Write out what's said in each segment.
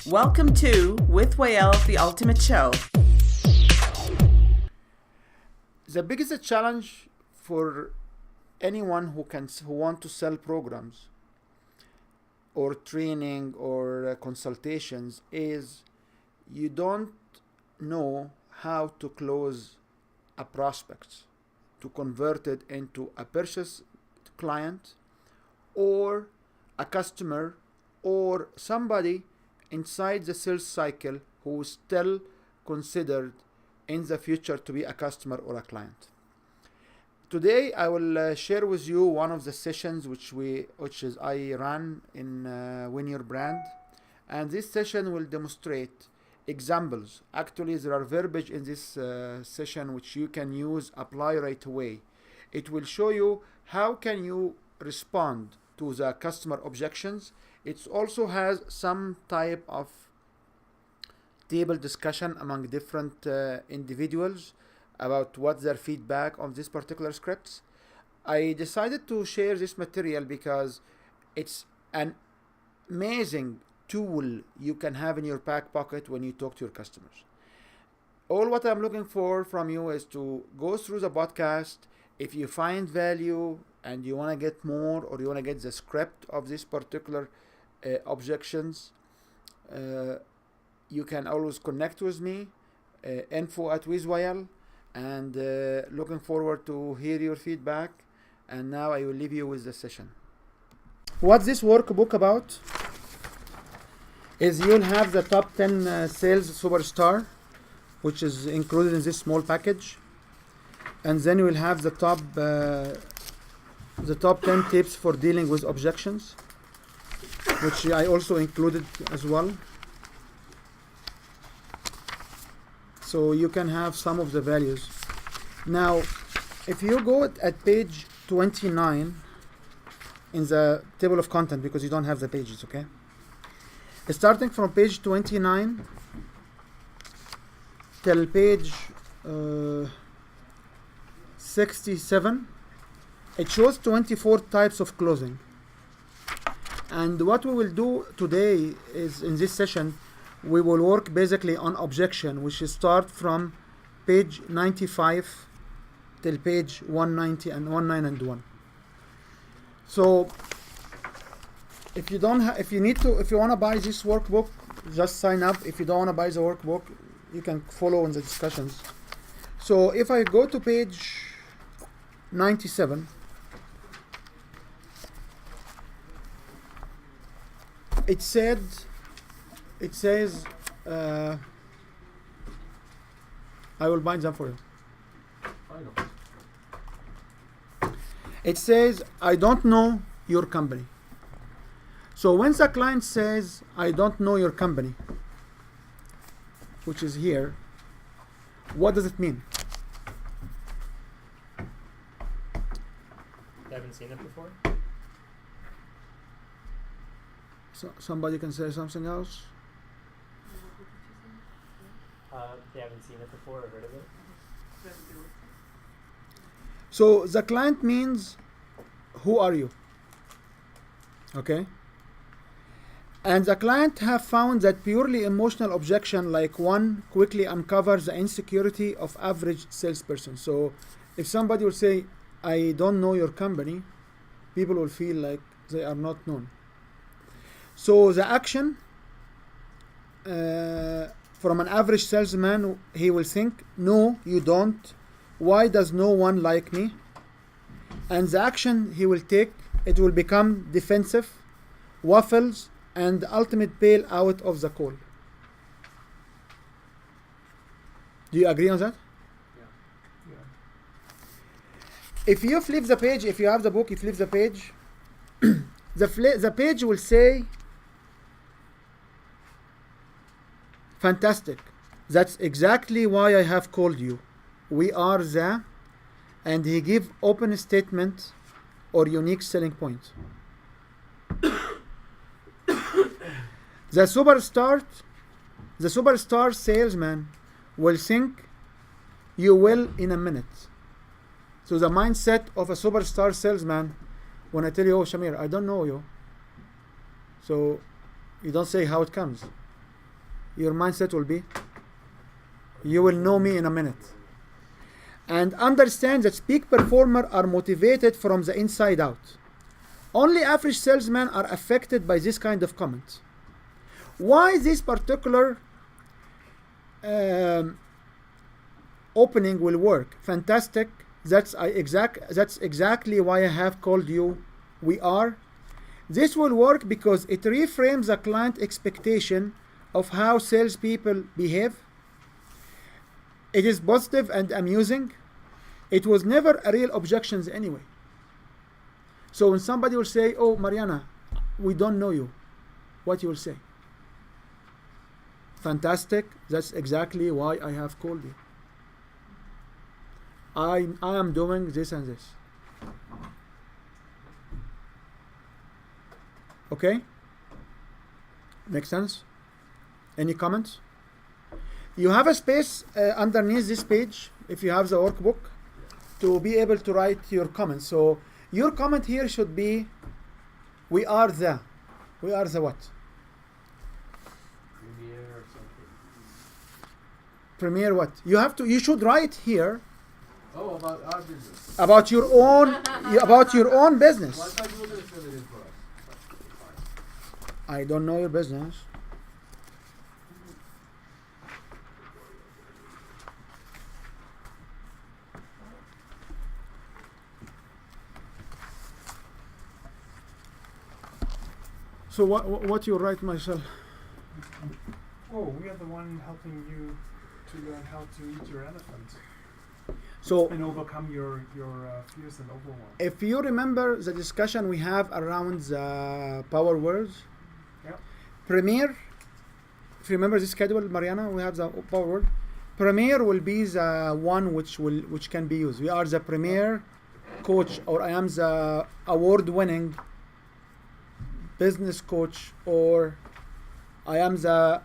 Welcome to With Wael, the Ultimate Show. The biggest challenge for anyone who want to sell programs or training or consultations is you don't know how to close a prospect, to convert it into a purchase client or a customer or somebody inside the sales cycle who is still considered in the future to be a customer or a client. Today I will share with you one of the sessions which I ran in Win Your Brand, and this session will demonstrate examples. Actually, there are verbiage in this session which you can use, apply right away. It will show you how can you respond to the customer objections. It also has some type of table discussion among different individuals about what their feedback on this particular scripts. I decided to share this material because it's an amazing tool you can have in your back pocket when you talk to your customers. All what I'm looking for from you is to go through the podcast. If you find value and you want to get more, or you want to get the script of this particular objections, you can always connect with me, info@wizwael, and looking forward to hear your feedback. And now I will leave you with the session. What's this workbook about? Is you'll have the top 10 sales superstar, which is included in this small package, and then you will have the top 10 tips for dealing with objections, which I also included as well. So you can have some of the values. Now, if you go at page 29 in the table of content, because you don't have the pages, okay? Starting from page 29 till page 67, it shows 24 types of closing. And what we will do today is, in this session, we will work basically on objection, which is start from page 95 till page 190 and 19 and 1. So if you want to buy this workbook, just sign up. If you don't want to buy the workbook, you can follow in the discussions. So if I go to page 97, it says, I will bind them for you. It says, I don't know your company. So when the client says, I don't know your company, which is here, what does it mean? You haven't seen it before? So somebody can say something else? They haven't seen it before or heard of it? So the client means, who are you? Okay? And the client have found that purely emotional objection like one quickly uncovers the insecurity of average salesperson. So if somebody will say, I don't know your company, people will feel like they are not known. So the action from an average salesman, he will think, no, you don't. Why does no one like me? And the action he will take, it will become defensive, waffles, and ultimate bail out of the call. Do you agree on that? Yeah. If you flip the page, if you have the book, you flip the page, the page will say, fantastic. That's exactly why I have called you. We are the, and he give open statement or unique selling point. The superstar salesman will think you will in a minute. So the mindset of a superstar salesman, when I tell you, oh Shamir, I don't know you, so you don't say how it comes. your mindset will be, you will know me in a minute. And understand that peak performers are motivated from the inside out. Only average salesmen are affected by this kind of comment. Why this particular opening will work? Fantastic. That's exactly why I have called you We Are. This will work because it reframes the client expectation of how salespeople behave. It is positive and amusing. It was never a real objections anyway. So when somebody will say, oh, Mariana, we don't know you, what you will say? Fantastic. That's exactly why I have called you. I am doing this and this. Okay? Makes sense? Any comments? You have a space underneath this page, if you have the workbook, to be able to write your comments. So your comment here should be, we are the what? Premiere or something. Premiere what? You should write here Oh, about our business. about your own business. Why can't you just fill it in for us? I don't know your business. So what you write, myself? Oh, we are the one helping you to learn how to eat your elephant So and overcome your fears and overwhelm. if you remember the discussion we have around the power words, Yep. Premier, if you remember this schedule, Mariana, we have the power word. Premier will be the one which can be used. We are the premier coach, or I am the award-winning business coach, or I am the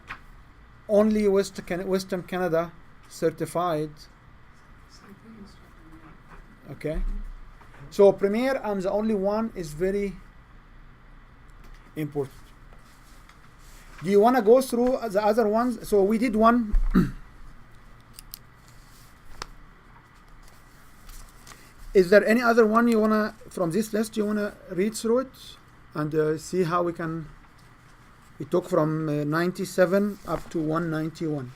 only Western Canada certified. Okay, so premier, I'm the only one, is very important. Do you want to go through the other ones? So we did one. Is there any other one you wanna from this list? You wanna read through it and see how we can? We took from 97 up to 191.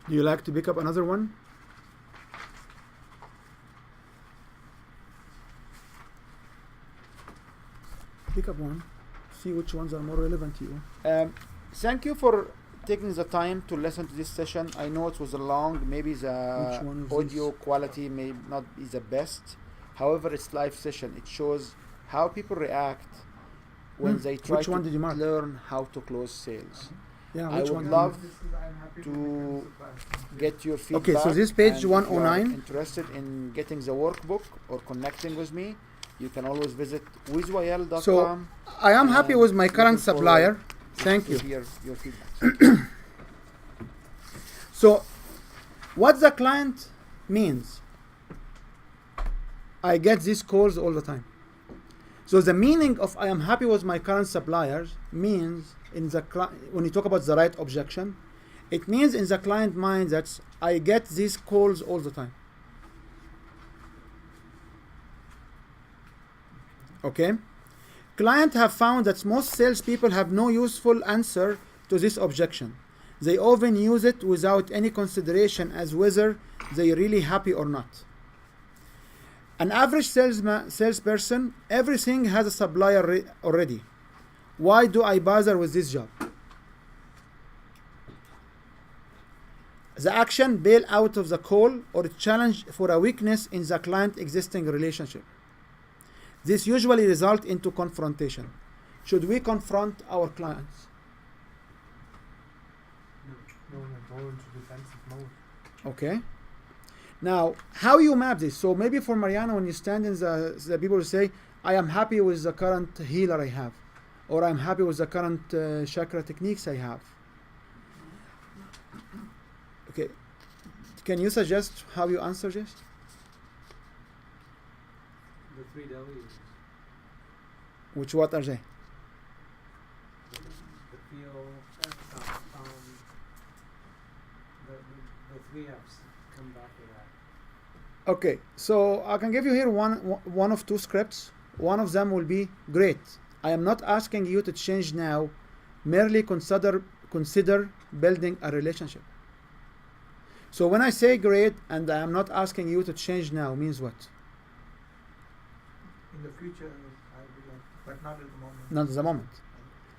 Do you like to pick up another one? Pick up one. See which ones are more relevant to you. Thank you for taking the time to listen to this session. I know it was a long, maybe the audio quality may not be the best. However, it's live session. It shows how people react when they try to learn how to close sales. Yeah, I would love to get your feedback. Okay, so this page and 109. If you are interested in getting the workbook or connecting with me, you can always visit withwael.com. So I am happy with my current supplier. Thank you. Your feedback. So, what the client means, I get these calls all the time. So the meaning of I am happy with my current suppliers means in the when you talk about the right objection, it means in the client mind that I get these calls all the time. Okay? Clients have found that most salespeople have no useful answer to this objection. They often use it without any consideration as whether they are really happy or not. An average salesperson, everything has a supplier already. Why do I bother with this job? The action bail out of the call or challenge for a weakness in the client existing relationship. This usually results into confrontation. Should we confront our clients? No, go into defensive mode. Okay. Now, how you map this? So maybe for Mariana, when you stand in the people will say, I am happy with the current healer I have, or I'm happy with the current chakra techniques I have. Okay. Can you suggest how you answer this? The 3 W's. Which what are they? The feel, the 3 F's come back to that. Okay, so I can give you here one of two scripts. One of them will be great. I am not asking you to change now. Merely consider building a relationship. So when I say great and I am not asking you to change now means what? In the future, I would like, but not at the moment. Not at the moment.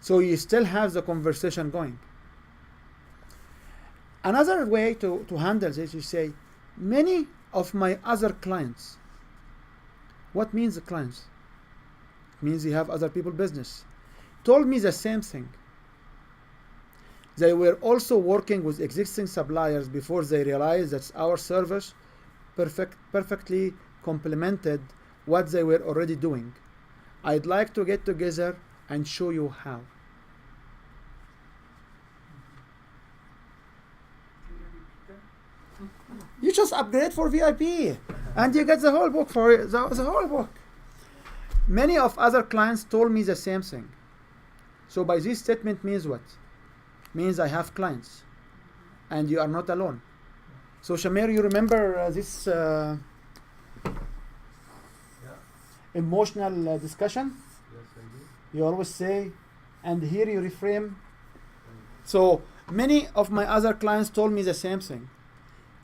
So you still have the conversation going. Another way to handle this, you say, many of my other clients. What means the clients? It means you have other people business. Told me the same thing. They were also working with existing suppliers before they realized that our service perfectly complemented what they were already doing. I'd like to get together and show you how. You just upgrade for VIP and you get the whole book for it, the whole book. Many of other clients told me the same thing. So by this statement means what? Means I have clients and you are not alone. So Shamir, you remember this emotional discussion? Yes, I do. You always say, and here you reframe. So many of my other clients told me the same thing.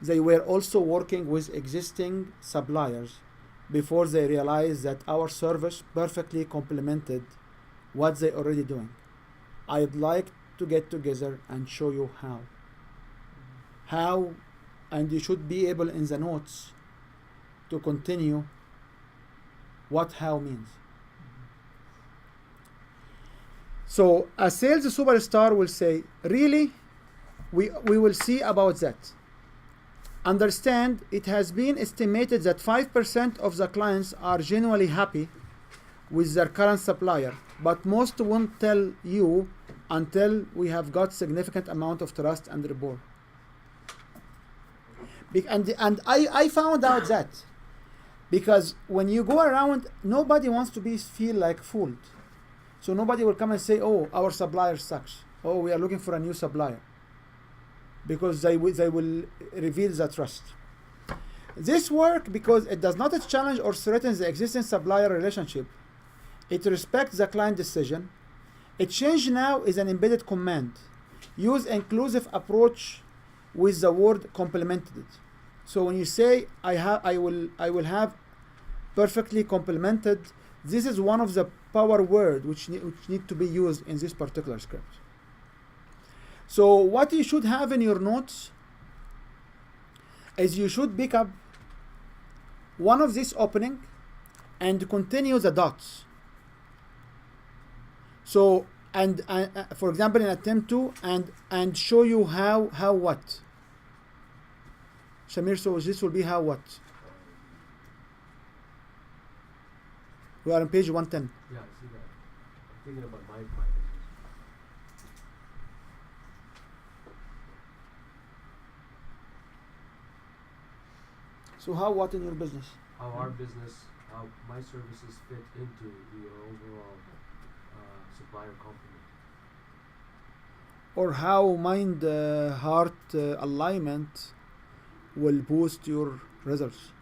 They were also working with existing suppliers before they realized that our service perfectly complemented what they already doing. I'd like to get together and show you how. How, and you should be able in the notes to continue what how means. So a sales superstar will say, really, we will see about that. Understand, it has been estimated that 5% of the clients are genuinely happy with their current supplier, but most won't tell you until we have got significant amount of trust and rapport. And I found out that because when you go around, nobody wants to feel like fooled. So nobody will come and say, oh, our supplier sucks. Oh, we are looking for a new supplier. Because they will reveal the trust. This works because it does not challenge or threaten the existing supplier relationship. It respects the client decision. A change now is an embedded command. Use inclusive approach with the word complemented. So when you say I will have perfectly complemented, this is one of the power words which need to be used in this particular script. So what you should have in your notes is you should pick up one of this opening and continue the dots. So and for example in attempt 2 and show you how what. Shamir, so this will be how what. We are on page 110. Yeah, I see that. I'm thinking about my business. So how what in your business? How our business, how my services fit into the overall supplier company. Or how mind heart alignment will boost your results.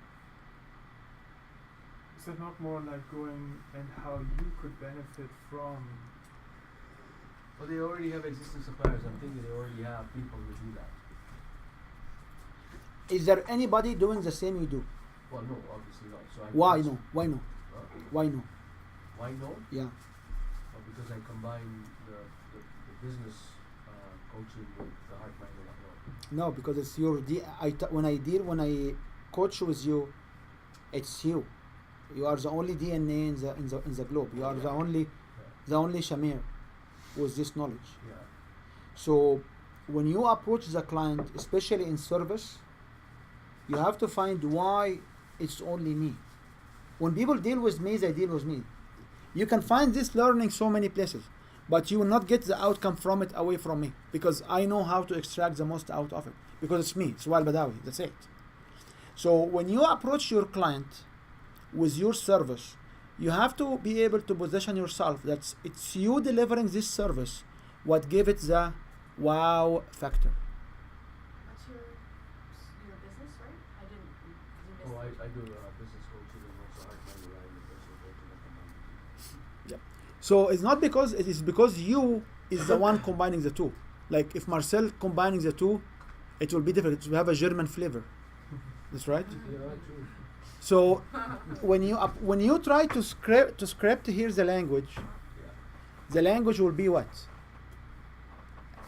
Is that not more like going and how you could benefit from? Well, they already have existing suppliers. I'm thinking they already have people who do that. Is there anybody doing the same you do? Well, no, obviously not. So Why no? Why no? Why no? Why no? Yeah. Well, because I combine the business coaching with the heart, mind, and heart. No, because it's your when I coach with you, it's you. You are the only DNA in the globe. You are the only Shamir with this knowledge. Yeah. So when you approach the client, especially in service, you have to find why it's only me. When people deal with me, they deal with me. You can find this learning so many places, but you will not get the outcome from it away from me because I know how to extract the most out of it because it's me, it's Wael Badawi, that's it. So when you approach your client with your service, You have to be able to position yourself that it's you delivering this service what gave it the wow factor. What's your business, right? I didn't. You Oh, missed I do business coaching and also heart mind alignment and personal coaching at the moment. So it's not because it is because you is the one combining the two. Like if Marcel combining the two, it will be different. It will have a German flavor. That's right. Yeah, true. So when you try to script here the language, the language will be what?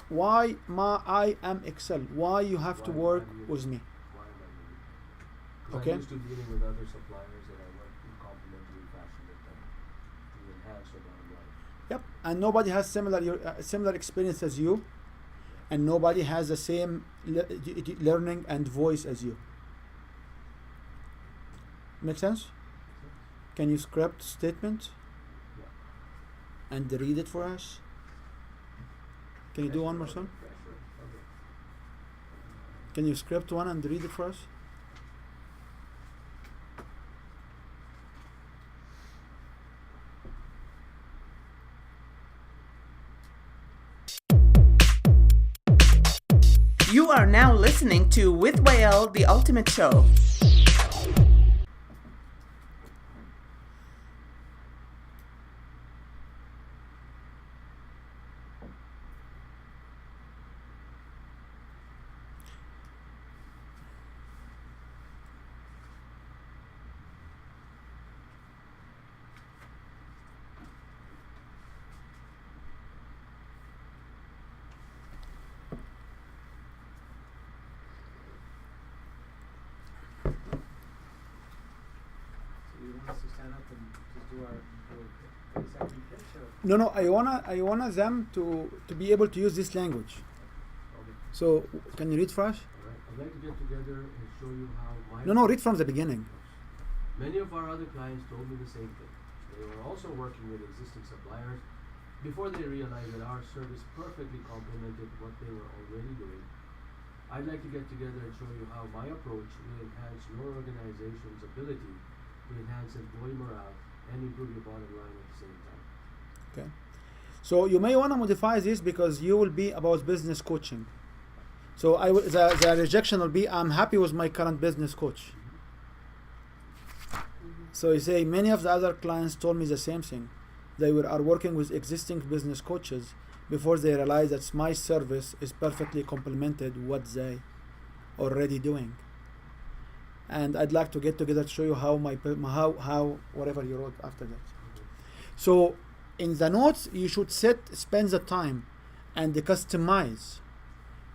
Why I am Excel? Why you have to Why work am I with me? Why am I doing it? 'Cause Okay. I'm used to dealing with other suppliers that I work in complementary fashion with them to enhance their bottom line. Yep. And nobody has similar experience as you, and nobody has the same learning and voice as you. Make sense? Can you script statement Yeah. and read it for us? Can you do one more, son? Yeah, sure. Okay. Can you script one and read it for us? You are now listening to With Wael, the Ultimate Show. So you want us to stand up and just do our 30-second pitch, or? No. I wanna them to be able to use this language. Okay. So can you read for us? All right. I'd like to get together and show you how my No. Read from the beginning. Many of our other clients told me the same thing. They were also working with existing suppliers before they realized that our service perfectly complemented what they were already doing. I'd like to get together and show you how my approach will enhance your organization's ability to enhance employee morale and improve your bottom line at the same time. Okay. So you may want to modify this because you will be about business coaching. So the rejection will be I'm happy with my current business coach. So you say many of the other clients told me the same thing. They are working with existing business coaches before they realize that my service is perfectly complemented what they already doing. And I'd like to get together to show you how how whatever you wrote after that. So in the notes you should spend the time and customize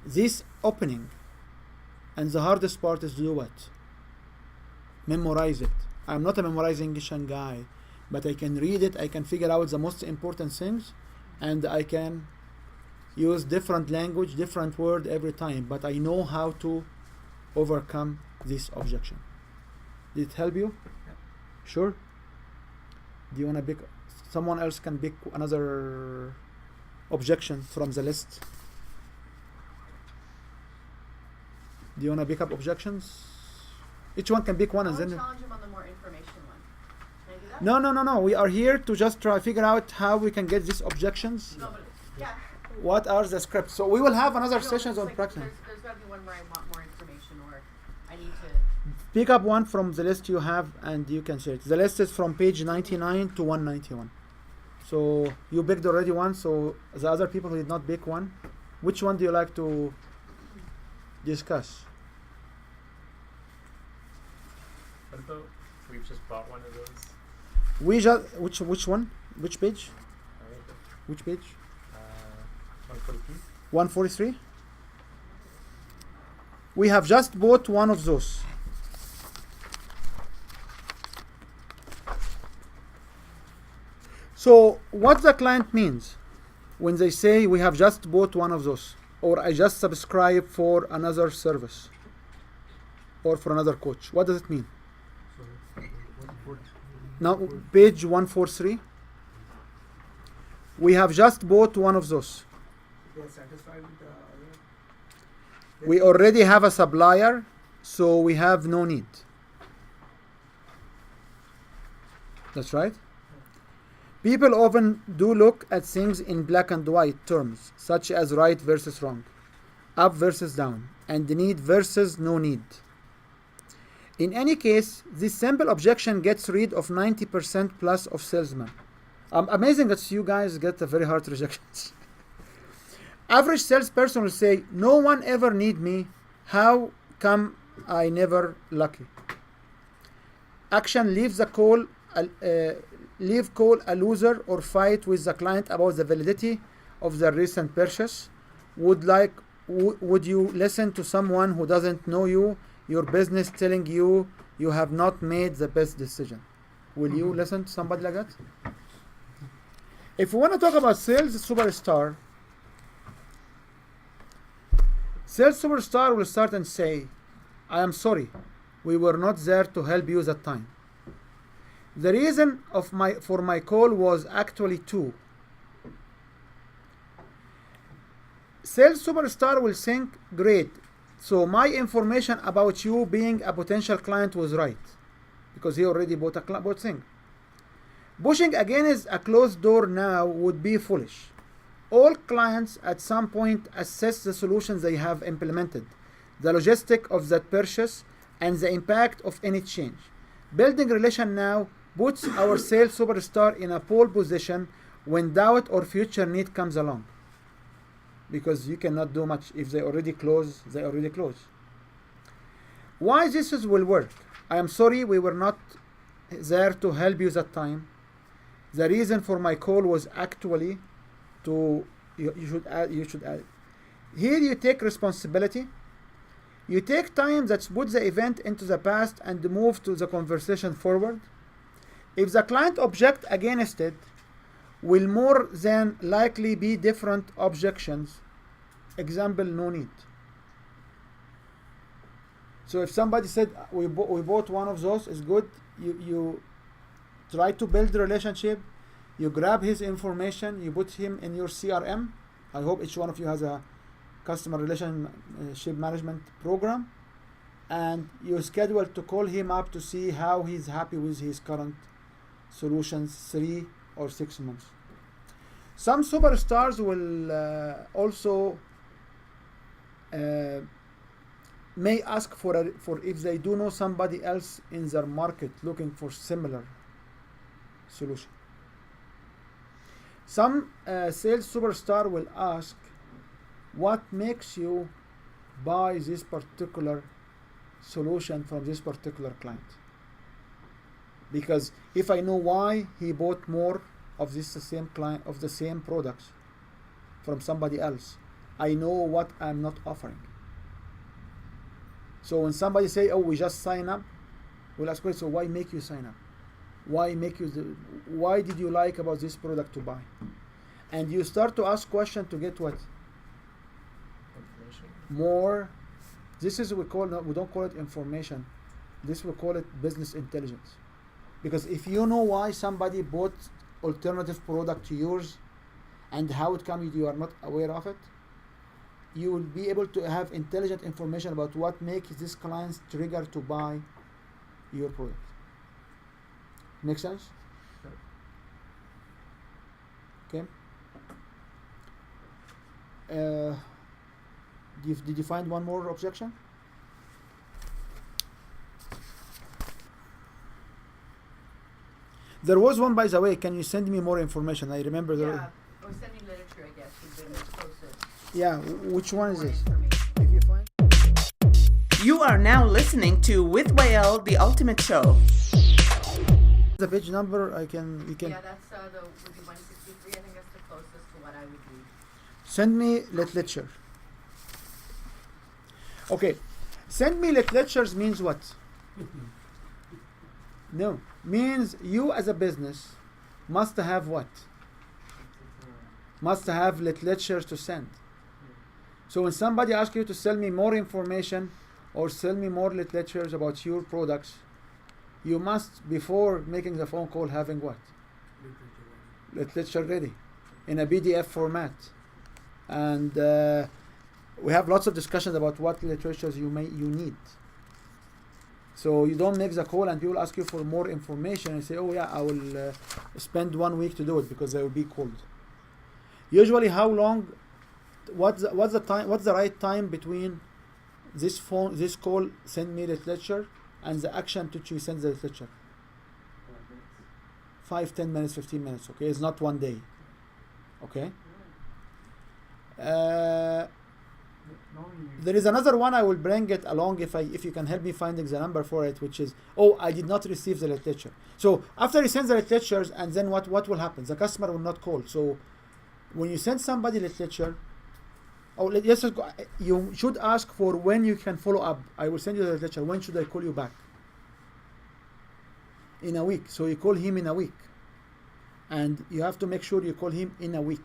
this opening. And the hardest part is to do what? Memorize it. I'm not a memorizing guy, but I can read it, I can figure out the most important things, and I can use different language, different word every time, but I know how to overcome this objection. Did it help you? Yeah. Sure? Do you want to pick, someone else can pick another objection from the list? Do you want to pick up objections? Each one can pick one I and want to then... challenge him on the more information one. Can I do that? No. We are here to just try figure out how we can get these objections. No, but yeah. What are the scripts? So we will have another No, sessions it's on like practice. There's got to be one where I want more information, or I need to. Pick up one from the list you have and you can share it. The list is from page 99 to 191. So you picked already one, so the other people who did not pick one, which one do you like to discuss? What about we've just bought one of those? We just which one? Which page? Alright, Which page? 143. 143. We have just bought one of those. So what the client means when they say we have just bought one of those, or I just subscribe for another service or for another coach, what does it mean? Sorry, what? Now page 143. We have just bought one of those. They are satisfied with the other. We already have a supplier, so we have no need. That's right. People often do look at things in black and white terms, such as right versus wrong, up versus down, and need versus no need. In any case, this simple objection gets rid of 90% plus of salesmen. Amazing that you guys get a very hard rejections. Average salesperson will say, no one ever need me. How come I never lucky? Action leave call a loser or fight with the client about the validity of their recent purchase. Would you listen to someone who doesn't know your business, telling you have not made the best decision? Will you listen to somebody like that? If we want to talk about sales superstar will start and say, I am sorry, we were not there to help you that time. The reason for my call was actually two. Sales superstar will think, great, so my information about you being a potential client was right, because he already bought thing. Pushing against a closed door now would be foolish. All clients at some point assess the solutions they have implemented, the logistic of that purchase, and the impact of any change. Building relation now puts our sales superstar in a pole position when doubt or future need comes along. Because you cannot do much. If they already close, they already close. Why this will work? I am sorry we were not there to help you that time. The reason for my call was actually to, you should add. Here you take responsibility. You take time that puts the event into the past and move to the conversation forward. If the client object against it, will more than likely be different objections. Example, no need. So if somebody said, we bought one of those, is good, you try to build the relationship, you grab his information, you put him in your CRM. I hope each one of you has a customer relationship management program, and you schedule to call him up to see how he's happy with his current solutions 3 or 6 months. Some superstars will also may ask for if they do know somebody else in their market looking for similar solution. Some sales superstar will ask, what makes you buy this particular solution from this particular client? Because if I know why he bought more of the same client of the same products from somebody else, I know what I'm not offering. So when somebody say, oh, we just sign up, we'll ask, so why make you sign up? Why why did you like about this product to buy? And you start to ask questions to get what? Information. More. This is we don't call it information. This we call it business intelligence. Because if you know why somebody bought alternative product to yours and how it comes, you are not aware of it, you will be able to have intelligent information about what makes this client's trigger to buy your product. Make sense? Okay. Did you find one more objection? There was one, by the way. Can you send me more information? I remember there. Yeah, or sending literature, I guess, would be the closest. Yeah, which one is More this? information. If you find You are now listening to With Wael, the Ultimate Show. the page number, you can Yeah, that's would be 163. I think that's the closest to what I would need. send me literature. Okay, send me literatures means what? No, means you as a business must have what? Must have literature to send. So when somebody asks you to sell me more information or sell me more literatures about your products, you must, before making the phone call, having what? Literature ready in a PDF format. And we have lots of discussions about what literatures you need. So you don't make the call and people ask you for more information and say, oh yeah, I will spend 1 week to do it because I will be called. Usually how long, what's the right time between this call, send me literature, and the action to choose send the literature? 5, 10 minutes, 15 minutes, okay? It's not 1 day, okay? There is another one, I will bring it along if you can help me finding the number for it, which is, oh, I did not receive the literature. So after you send the literatures, and then what will happen? The customer will not call. So when you send somebody literature, yes, you should ask for when you can follow up. I will send you the literature. When should I call you back? In a week. So you call him in a week. And you have to make sure you call him in a week.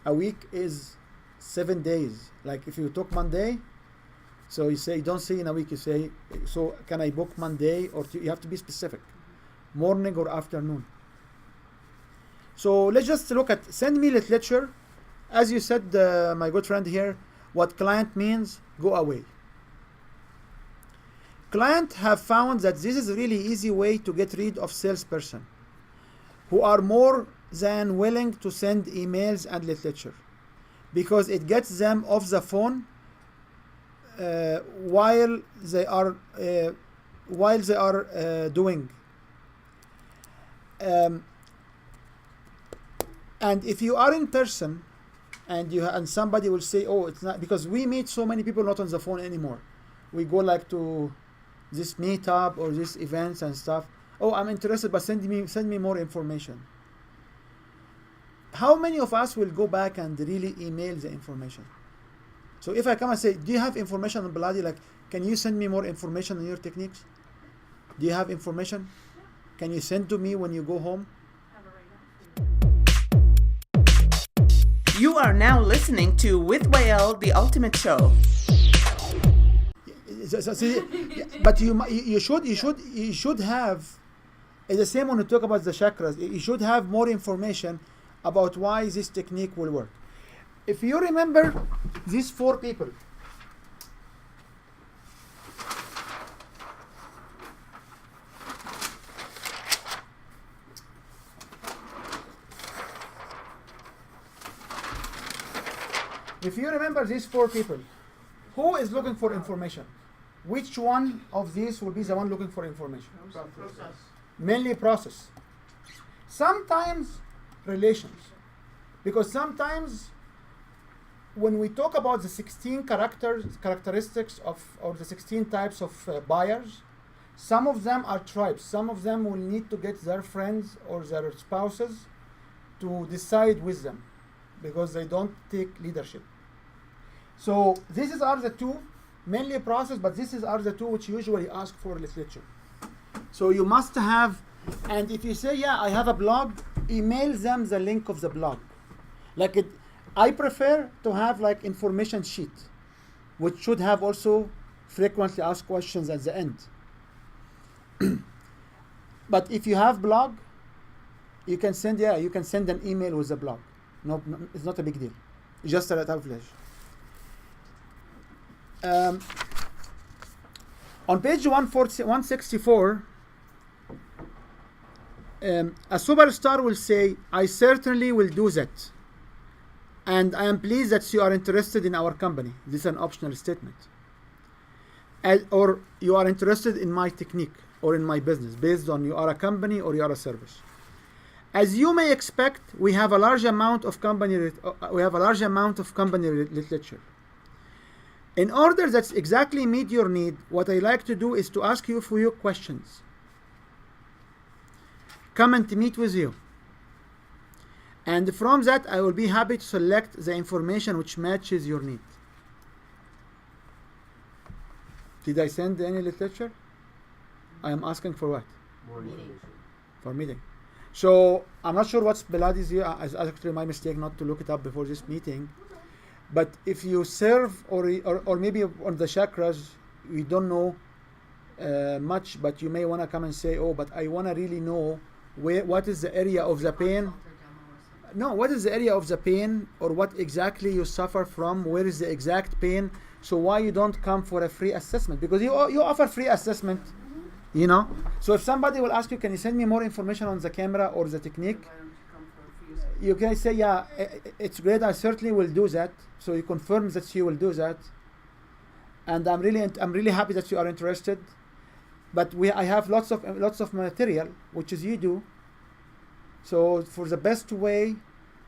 A week is 7 days. Like if you talk Monday, so you say, don't say in a week, you say, so can I book Monday? Or you have to be specific. Morning or afternoon. So let's just look at send me literature. As you said, my good friend here, what client means, go away. Clients have found that this is a really easy way to get rid of salesperson who are more than willing to send emails and literature because it gets them off the phone while they are doing. And if you are in person, and somebody will say, oh, it's not, because we meet so many people not on the phone anymore. We go like to this meetup or these events and stuff. Oh, I'm interested, but send me more information. How many of us will go back and really email the information? So if I come and say, do you have information on Bloody? Like, can you send me more information on your techniques? Do you have information? Can you send to me when you go home? Have it right now. You are now listening to With Wael, the Ultimate Show. But you should have. It's the same when you talk about the chakras. You should have more information about why this technique will work. If you remember these 4 people, who is looking for information? Which one of these will be the one looking for information? Process. Mainly process. Sometimes relations. Because sometimes when we talk about the 16 characteristics of, or the 16 types of buyers, some of them are tribes. Some of them will need to get their friends or their spouses to decide with them because they don't take leadership. So these are the 2, mainly process, but these are the 2 which usually ask for literature. So you must have, and if you say, yeah, I have a blog, email them the link of the blog. I prefer to have like information sheet, which should have also frequently asked questions at the end. But if you have blog, you can send an email with the blog. No, it's not a big deal. It's just a flash. On page 164, a superstar will say, I certainly will do that. And I am pleased that you are interested in our company. This is an optional statement. Or you are interested in my technique or in my business based on you are a company or you are a service. As you may expect, we have a large amount of company literature. In order that exactly meet your need, what I like to do is to ask you a few questions. Come and meet with you. And from that, I will be happy to select the information which matches your need. Did I send any literature? I am asking for what? More information. For meeting. So I'm not sure what's Beladi's here. It's actually my mistake not to look it up before this meeting. But if you serve or maybe on the chakras, we don't know much, but you may want to come and say, oh, but I want to really know what is the area of the pain. no, what is the area of the pain, or what exactly you suffer from? Where is the exact pain? So why you don't come for a free assessment? Because you offer free assessment, you know. So if somebody will ask you, can you send me more information on the camera or the technique? Why don't you come for a free assessment? You can say, yeah, it's great. I certainly will do that. So you confirm that you will do that, and I'm really happy that you are interested. But I have lots of material, which is you do. So for the best way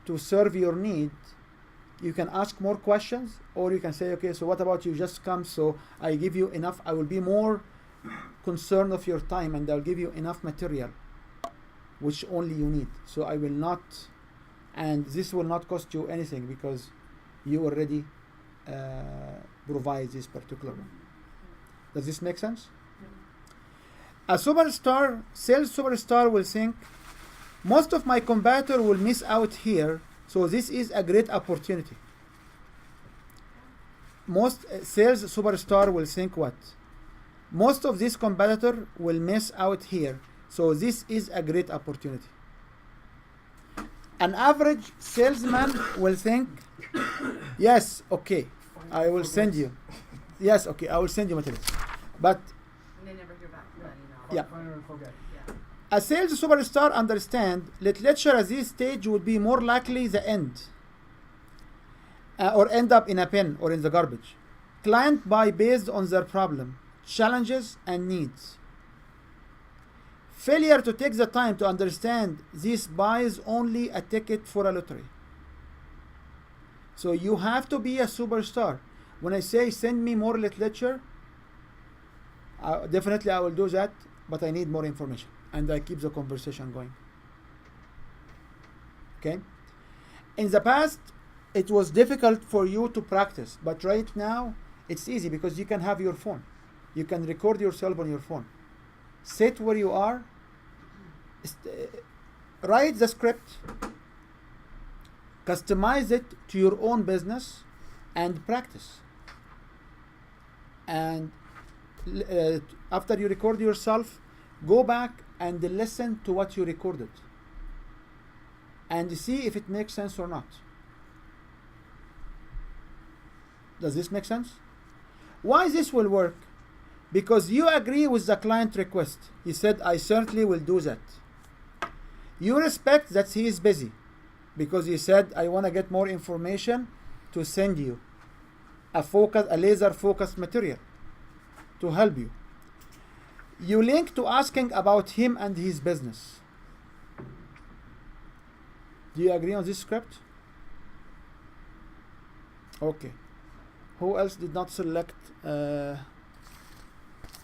to serve your need, you can ask more questions, or you can say, okay, so what about you just come, so I give you enough. I will be more concerned of your time, and I'll give you enough material, which only you need. So I will not, and this will not cost you anything because you already provide this particular one. Does this make sense? A superstar, sales superstar will think, most of my competitor will miss out here, so this is a great opportunity. Most sales superstar will think what? Most of this competitor will miss out here, so this is a great opportunity. An average salesman will think, yes, okay, I will send you. Yes, okay, I will send you materials. But And they never hear back from that email. Yeah. Find and forget. Yeah. a sales superstar understand literature at this stage would be more likely the end, or end up in a bin or in the garbage. Client buy based on their problem, challenges, and needs. Failure to take the time to understand this buys only a ticket for a lottery. So you have to be a superstar. When I say send me more literature, definitely I will do that, but I need more information. And I keep the conversation going. Okay? In the past, it was difficult for you to practice, but right now, it's easy because you can have your phone. You can record yourself on your phone. Sit where you are, write the script, customize it to your own business, and practice. And after you record yourself, go back and listen to what you recorded and see if it makes sense or not. Does this make sense? Why this will work? Because you agree with the client request. He said, I certainly will do that. You respect that he is busy because he said, I want to get more information to send you a laser focused material to help you. You link to asking about him and his business. Do you agree on this script? Okay. Who else did not select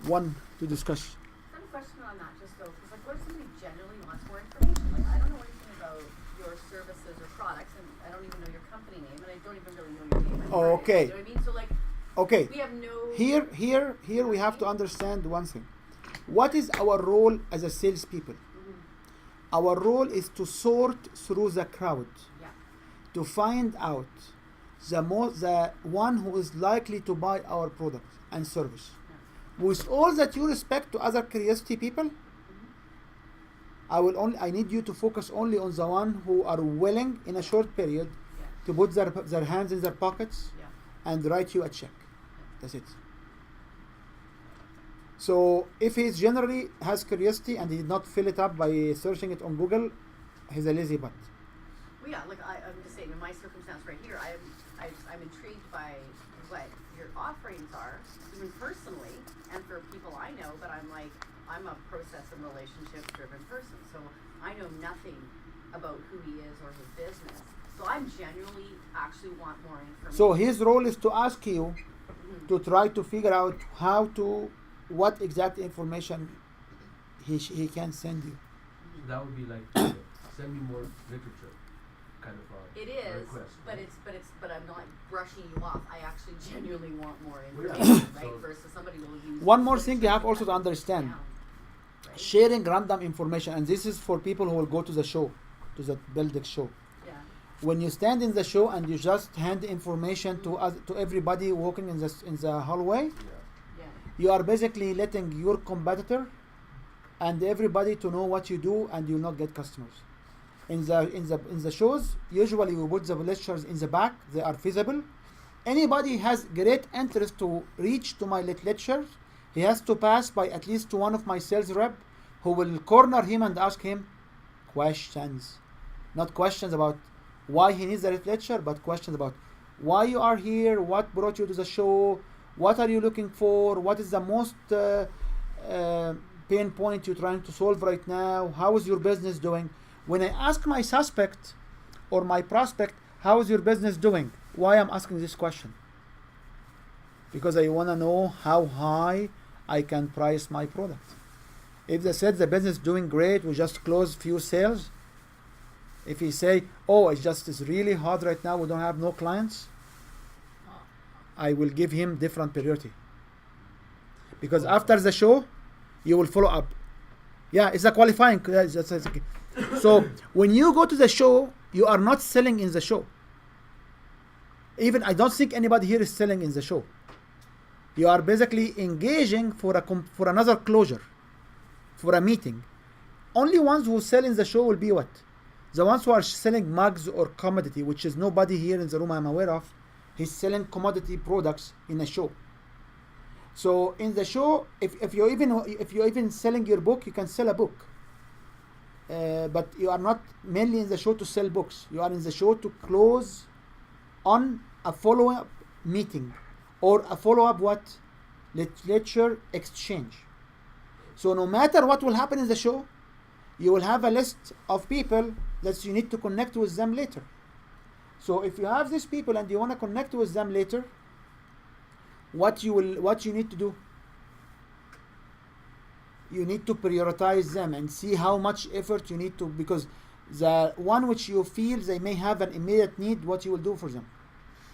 one to discuss? I have a question on that, just though, because like, what if somebody genuinely wants more information? Like, I don't know anything about your services or products, and I don't even know your company name, and I don't even really know your name. Oh, okay. You know what I mean? So like, Okay. we have no. Here we have to understand one thing. What is our role as a salespeople? Our role is to sort through the crowd, Yeah. to find out the one who is likely to buy our product and service. With all that you respect to other curiosity people, I need you to focus only on the one who are willing in a short period Yeah. to put their hands in their pockets Yeah. and write you a check. That's it. So if he generally has curiosity and he did not fill it up by searching it on Google, he's a lazy butt. Well, yeah, like I'm just saying, in my circumstance right here, I'm intrigued by what your offerings are, even personally, and for people I know. But I'm a process and relationship driven person, so I know nothing about who he is or his business. So I'm genuinely actually want more information. So his role is to ask you to try to figure out what exact information he can send you. That would be like send me more literature, kind of It a is, request. but I'm not brushing you off. I actually genuinely want more Well, yeah. information, right? So- Versus somebody will use. One more thing you have also to understand. Down, right? Sharing random information, and this is for people who will go to the show, to the Buildex show. Yeah. When you stand in the show and you just hand information to everybody walking in the hallway, Yeah. Yeah. you are basically letting your competitor and everybody to know what you do, and you not get customers. in the shows, usually we put the lectures in the back. They are visible. Anybody has great interest to reach to my lectures, he has to pass by at least one of my sales rep, who will corner him and ask him questions. Not questions about why he needs the lecture, but questions about why you are here, what brought you to the show, what are you looking for, what is the most pain point you're trying to solve right now, how is your business doing. When I ask my suspect or my prospect, how is your business doing? Why I'm asking this question? Because I want to know how high I can price my product. If they said the business is doing great, we just closed few sales. If he say, oh, it's really hard right now, we don't have no clients, I will give him different priority. Because after the show, you will follow up. Yeah, it's a qualifying. So when you go to the show, you are not selling in the show. Even I don't think anybody here is selling in the show. You are basically engaging for another closure, for a meeting. Only ones who sell in the show will be what? The ones who are selling mugs or commodity, which is nobody here in the room I'm aware of. He's selling commodity products in a show. So in the show, if you're even selling your book, you can sell a book. But you are not mainly in the show to sell books. You are in the show to close on a follow-up meeting or a follow-up lecture exchange. So no matter what will happen in the show, you will have a list of people that you need to connect with them later. So if you have these people and you want to connect with them later, what you need to do? You need to prioritize them and see how much effort you need to, because the one which you feel they may have an immediate need, what you will do for them?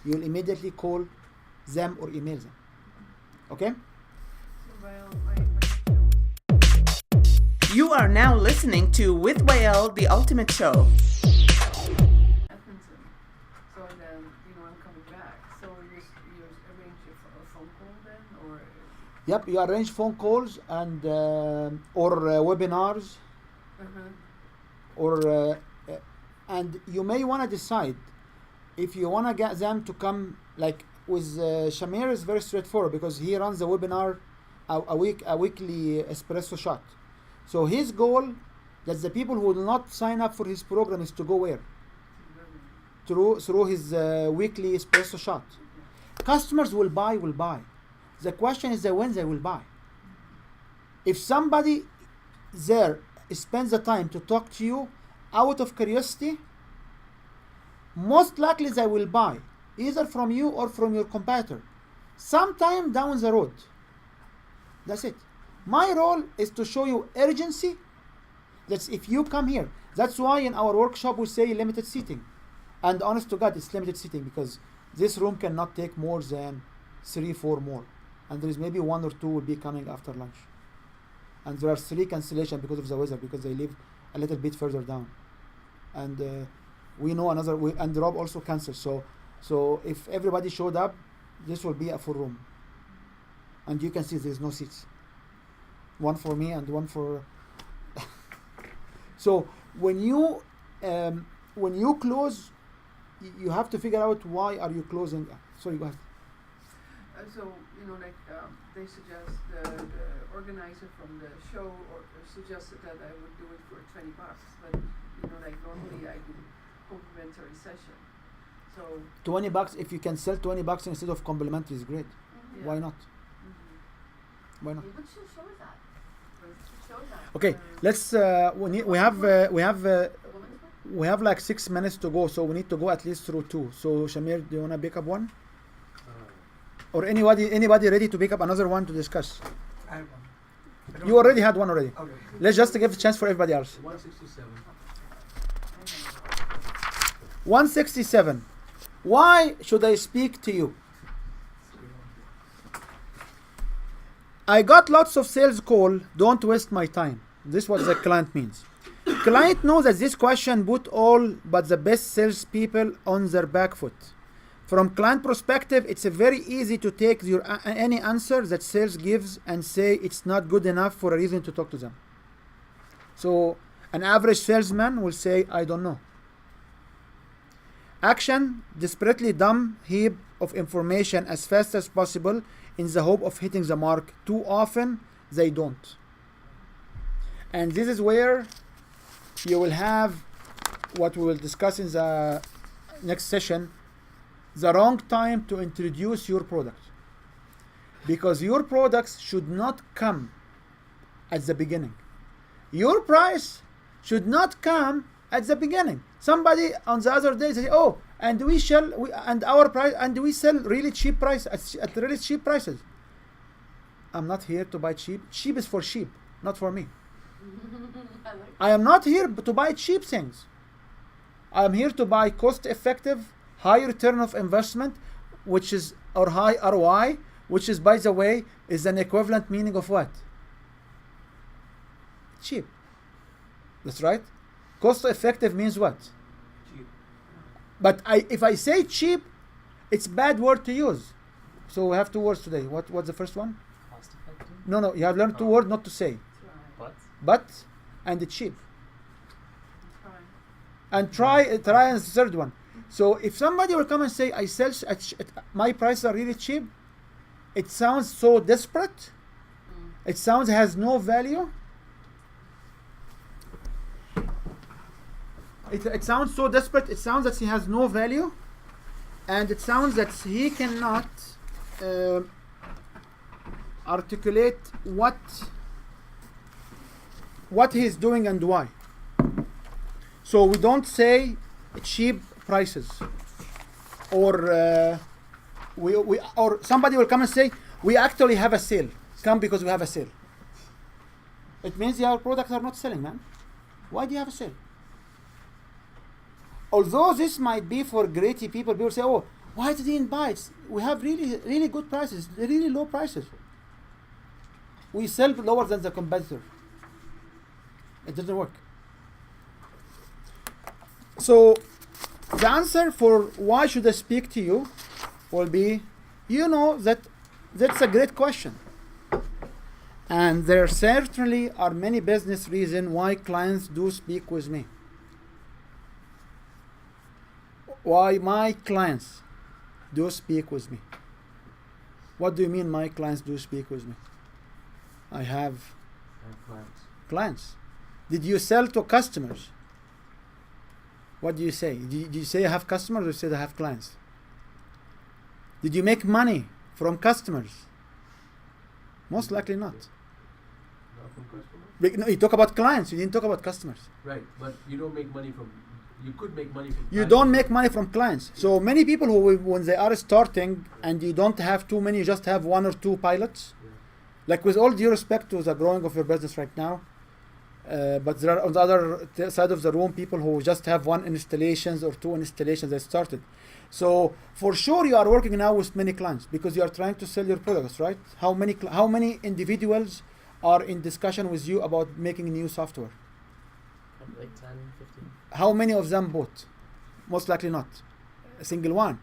You will immediately call them or email them. Okay? You are now listening to With Wael, the Ultimate Show. Edmonton. So then, I'm coming back. So you arrange a phone call then, or? Yep, you arrange phone calls and or webinars, or and you may want to decide if you want to get them to come. Like with Shamir is very straightforward because he runs a webinar a weekly espresso shot. So his goal that the people who will not sign up for his program is to go where? Through his weekly espresso shot. Customers will buy. The question is when they will buy. If somebody there spends the time to talk to you out of curiosity, most likely they will buy, either from you or from your competitor, sometime down the road. That's it. My role is to show you urgency. That's if you come here. That's why in our workshop we say limited seating. And honest to God, it's limited seating because this room cannot take more than 3-4 more. And there is maybe 1 or 2 will be coming after lunch. And there are 3 cancellations because of the weather, because they live a little bit further down. And we know and Rob also canceled. So if everybody showed up, this will be a full room. And you can see there's no seats. 1 for me and 1 for. So when you close, you have to figure out why are you closing. Sorry, go ahead. So they suggest the organizer from the show suggested that I would do it for $20, but normally I do complimentary session. So $20. If you can sell $20 instead of complimentary is great. yeah. Why not? Why not? Which show is that? Which show is that? Okay, let's. We have like 6 minutes to go, so we need to go at least through 2. So Shamir, do you wanna pick up one? Or anybody ready to pick up another one to discuss? I have one. You already had one already. Okay. Let's just give a chance for everybody else. 167. 167. Why should I speak to you? I got lots of sales call. Don't waste my time. This is what the client means. Client knows that this question put all but the best salespeople on their back foot. From client perspective, it's very easy to take any answer that sales gives and say it's not good enough for a reason to talk to them. So An average salesman will say, I don't know. Action, desperately dump heap of information as fast as possible in the hope of hitting the mark. Too often, they don't. And this is where you will have what we will discuss in the next session, the wrong time to introduce your product. Because your products should not come at the beginning. Your price should not come at the beginning. Somebody on the other day say, "Oh, and we sell really cheap price at really cheap prices." I'm not here to buy cheap. Cheap is for sheep, not for me. I am not here to buy cheap things. I am here to buy cost-effective, high return of investment, which is or high ROI, which is, by the way, is an equivalent meaning of what? Cheap. That's right. Cost-effective means what? Cheap. But if I say cheap, it's bad word to use. So we have two words today. What's the first one? Cost effective. No. You have learned two words not to say. But But and cheap. Try. And try and the third one. So if somebody will come and say, I sell my prices are really cheap, it sounds so desperate. It sounds has no value. It sounds so desperate. It sounds that he has no value, and it sounds that he cannot articulate what he's doing and why. So we don't say cheap prices, or or somebody will come and say, we actually have a sale. Come because we have a sale. It means your products are not selling, man. Why do you have a sale? Although this might be for greedy people say, oh, why did you buy it? We have really, really good prices, really low prices. We sell lower than the competitor. It doesn't work. So the answer for why should I speak to you will be, that's a great question. And there certainly are many business reasons why clients do speak with me. Why my clients do speak with me. What do you mean my clients do speak with me? I have clients. Did you sell to customers? What do you say? Did you say I have customers or you said I have clients? Did you make money from customers? Most likely not. Not from customers? No, you talk about clients, you didn't talk about customers. Right, but you don't make money from. You could make money from. You clients. don't make money from clients. So many people who, when they are starting and you don't have too many, you just have one or two pilots. Yeah. Like, with all due respect to the growing of your business right now, but there are on the other side of the room people who just have one installations or two installations that started. So for sure you are working now with many clients because you are trying to sell your products, right? How many individuals are in discussion with you about making new software? like 10, 15. How many of them bought? Most likely not a single one.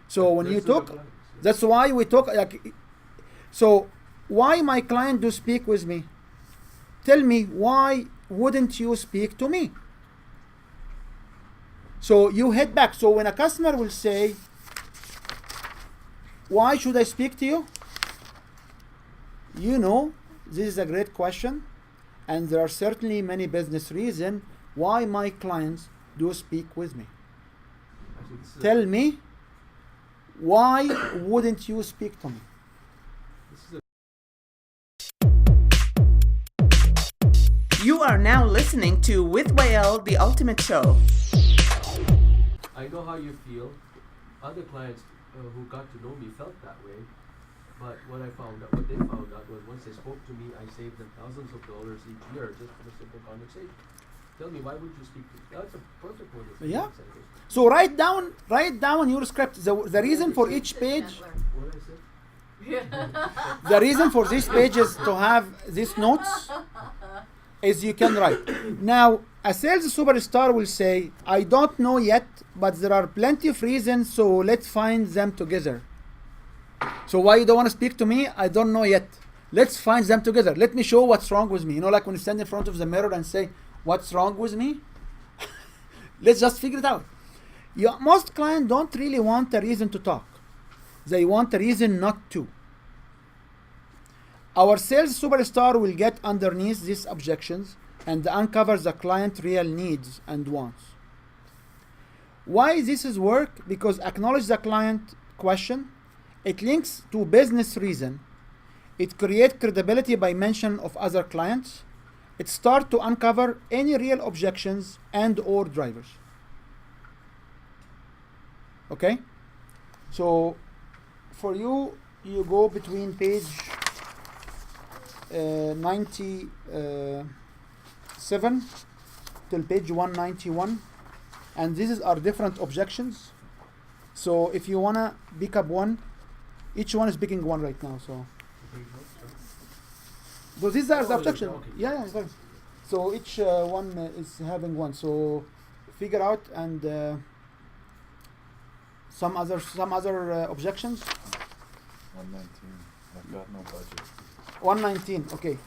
So when you talk, that's why we talk like. So why my client do speak with me? Tell me, why wouldn't you speak to me? So you head back. So when a customer will say, why should I speak to you? This is a great question, and there are certainly many business reasons why my clients do speak with me. Actually, Tell me, why wouldn't you speak to me? This is a You are now listening to With Wael, the Ultimate Show. I know how you feel. Other clients who got to know me felt that way. But what they found out was once they spoke to me, I saved them thousands of dollars each year just from a simple conversation. Tell me, why would you speak to me? That's a perfect one. Yeah. So write down your script. The reason for each page, What I said? the reason for this page is to have these notes. Is you can write. Now, a sales superstar will say, I don't know yet, but there are plenty of reasons, so let's find them together. So why you don't want to speak to me? I don't know yet. Let's find them together. Let me show what's wrong with me. Like when you stand in front of the mirror and say, What's wrong with me? Let's just figure it out. Most clients don't really want a reason to talk. They want a reason not to. Our sales superstar will get underneath these objections and uncover the client's real needs and wants. Why this is work? Because acknowledge the client question. It links to business reason. It creates credibility by mention of other clients. It starts to uncover any real objections and or drivers. Okay? So for you, you go between page 97 till page 191, and these are different objections. So if you wanna pick up one, each one is picking one right now. So these are the objections. Okay. Yeah, sorry. So each one is having one. So figure out and some other objections. 119. I've got no budget. 119. Okay.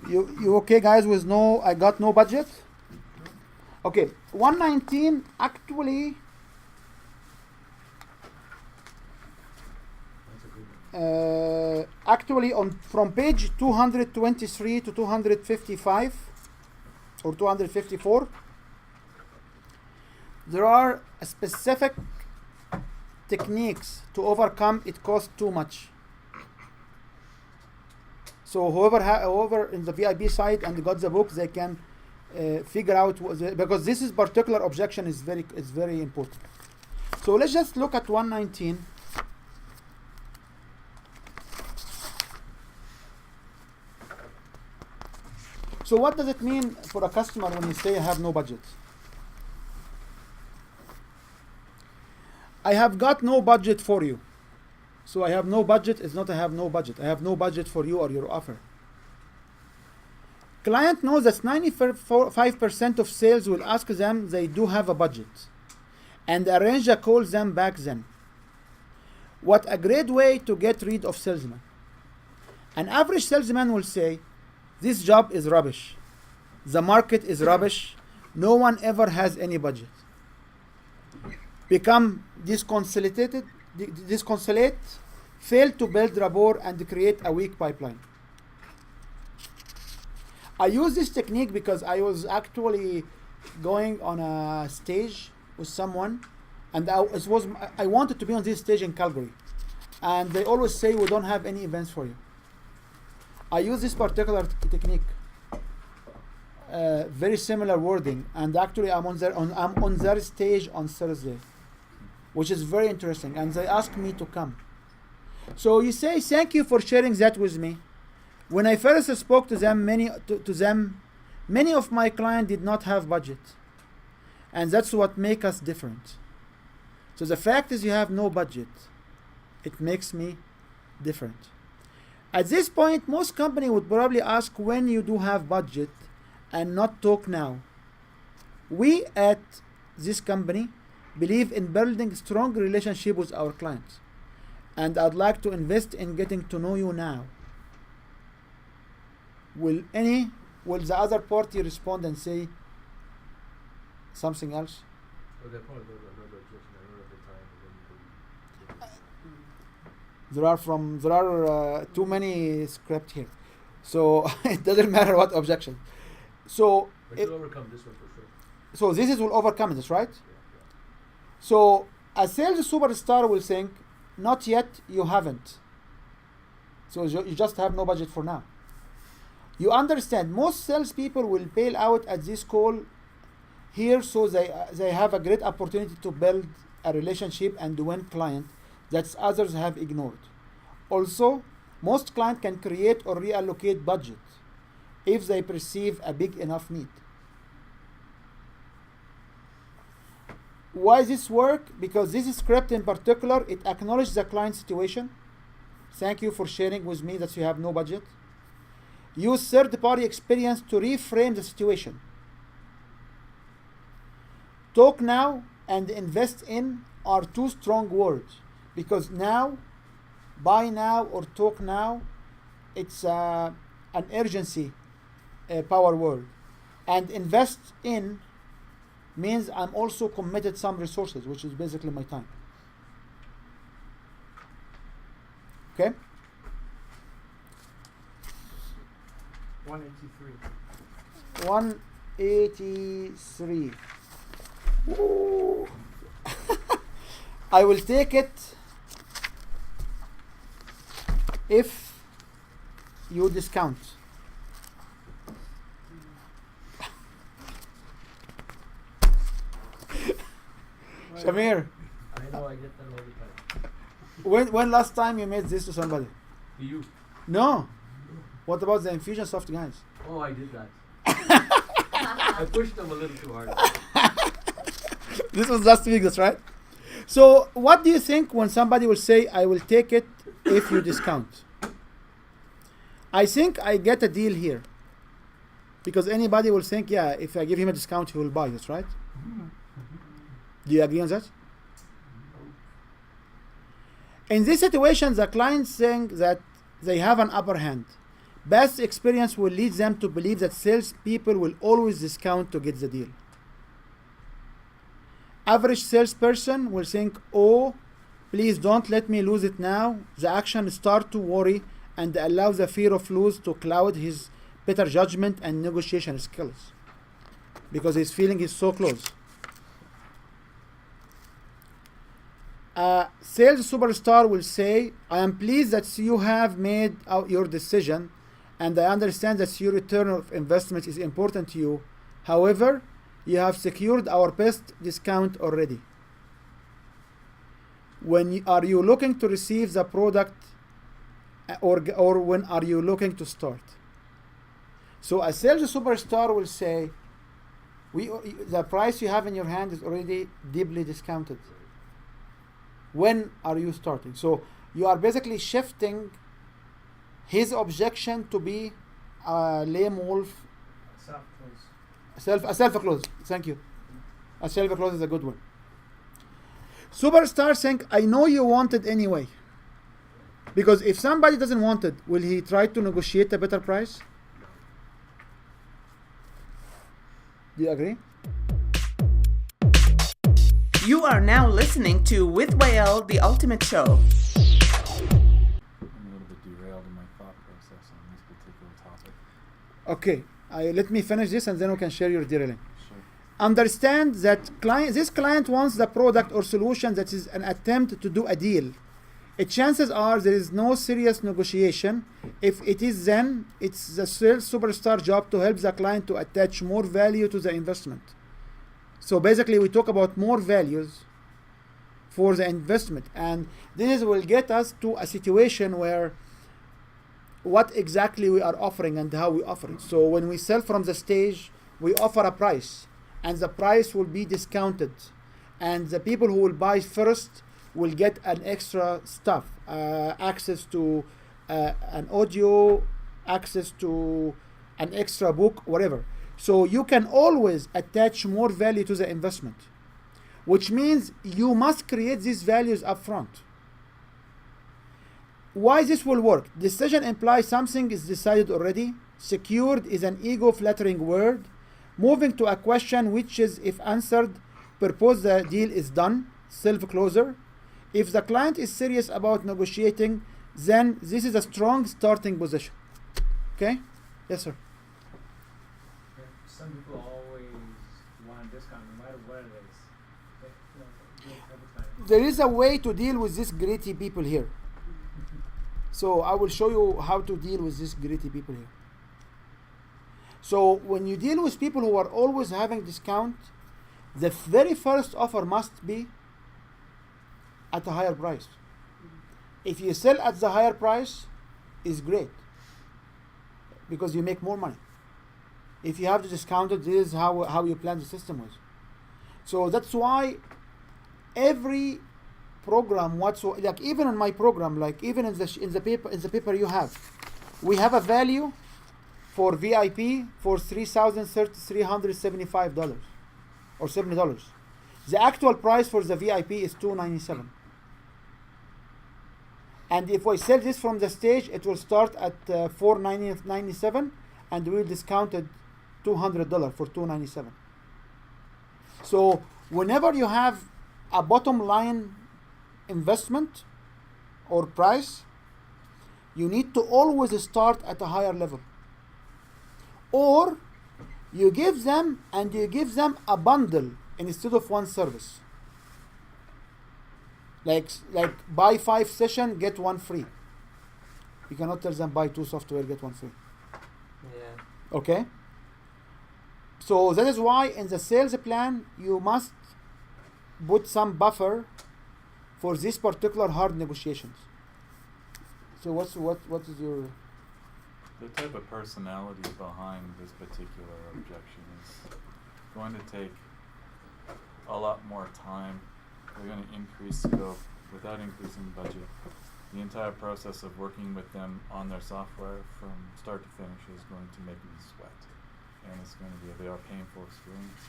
You okay, guys? With no, I got no budget. Okay. 119 actually. Actually, from page 223 to 255 or 254, there are specific techniques to overcome it costs too much. So whoever in the VIP side and got the book, they can figure out because this is particular objection is very important. So let's just look at 119. So what does it mean for a customer when you say I have no budget? I have got no budget for you. So I have no budget is not I have no budget. I have no budget for you or your offer. Client knows that 95% of sales will ask them they do have a budget and arrange a call them back then. What a great way to get rid of salesmen. An average salesman will say, this job is rubbish. The market is rubbish. No one ever has any budget. Become disconsolate, fail to build rapport and create a weak pipeline. I use this technique because I was actually going on a stage with someone and I wanted to be on this stage in Calgary. And they always say, we don't have any events for you. I use this particular technique, very similar wording, and actually I'm on their stage on Thursday, which is very interesting, and they asked me to come. So you say, thank you for sharing that with me. When I first spoke to them, many of my clients did not have budget, and that's what makes us different. So the fact is you have no budget, it makes me different. At this point, most companies would probably ask when you do have budget and not talk now. We at this company believe in building strong relationship with our clients, and I'd like to invest in getting to know you now. Will the other party respond and say something else? Well, they probably go to another objection at the time, and then There are too many script here, so it doesn't matter what objection. So but you'll overcome this one for sure. so this will overcome this, right? Yeah. So a sales superstar will think, not yet, you haven't. So you just have no budget for now. You understand, most salespeople will bail out at this call here, so they have a great opportunity to build a relationship and win client that others have ignored. Also, most clients can create or reallocate budget if they perceive a big enough need. Why this work? Because this script in particular, it acknowledges the client situation. Thank you for sharing with me that you have no budget. Use third-party experience to reframe the situation. Talk now and invest in are two strong words, because now, buy now or talk now, it's an urgency power word. And invest in means I'm also committed some resources, which is basically my time. Okay? 183. 183. Ooh. I will take it if you discount. Shamir, I know I get that all the time. when last time you made this to somebody? To you. No. What about the Infusionsoft guys? Oh, I did that. I pushed them a little too hard. This was last week, that's right. So, what do you think when somebody will say, I will take it if you discount? I think I get a deal here. Because anybody will think, yeah, if I give him a discount, he will buy this, right? Do you agree on that? In this situation, the client saying that they have an upper hand. Past experience will lead them to believe that salespeople will always discount to get the deal. Average salesperson will think, oh, please don't let me lose it now. The action start to worry and allow the fear of lose to cloud his better judgment and negotiation skills. Because his feeling is so close. A sales superstar will say, I am pleased that you have made out your decision and I understand that your return of investment is important to you. However, you have secured our best discount already. When are you looking to receive the product or when are you looking to start? So a sales superstar will say, the price you have in your hand is already deeply discounted. When are you starting? So you are basically shifting his objection to be a lame wolf. A self-close. Thank you. A self-close is a good one. Superstar think, I know you want it anyway. Because if somebody doesn't want it, will he try to negotiate a better price? Do you agree? You are now listening to With Wael, the Ultimate Show. I'm a little bit derailed in my thought process on this particular topic. Okay. Let me finish this and then we can share your derailing. Sure. Understand that this client wants the product or solution that is an attempt to do a deal. Chances are there is no serious negotiation. If it is, then it's the sales superstar job to help the client to attach more value to the investment. So basically we talk about more values for the investment, and this will get us to a situation where what exactly we are offering and how we offer it. So when we sell from the stage, we offer a price and the price will be discounted, and the people who will buy first will get an extra stuff, access to an audio, access to an extra book, whatever. So you can always attach more value to the investment, which means you must create these values up front. Why this will work? Decision implies something is decided already. Secured is an ego-flattering word. Moving to a question which is, if answered, purpose the deal is done, self-closer. If the client is serious about negotiating, then this is a strong starting position. Okay? Yes, sir. Some people always want a discount no matter what it is. Every time. There is a way to deal with these greedy people here. So I will show you how to deal with these greedy people here. So when you deal with people who are always having discount, the very first offer must be at a higher price. If you sell at the higher price, is great because you make more money. If you have to discount it, this is how you plan the system was. So that's why every program whatsoever, like even in my program, like even in the paper you have, we have a value for VIP for $3,375 or $70. The actual price for the VIP is $297. And if I sell this from the stage, it will start at $497, and we discounted $200 for $297. So whenever you have a bottom line investment or price, you need to always start at a higher level. Or you give them a bundle instead of one service. Like buy 5 session, get 1 free. You cannot tell them buy 2 software, get 1 free. Yeah. Okay? So that is why in the sales plan you must put some buffer for these particular hard negotiations. So what is your The type of personality behind this particular objection is going to take a lot more time. They're going to increase scope without increasing budget. The entire process of working with them on their software from start to finish is going to make me sweat. And it's going to be a very painful experience.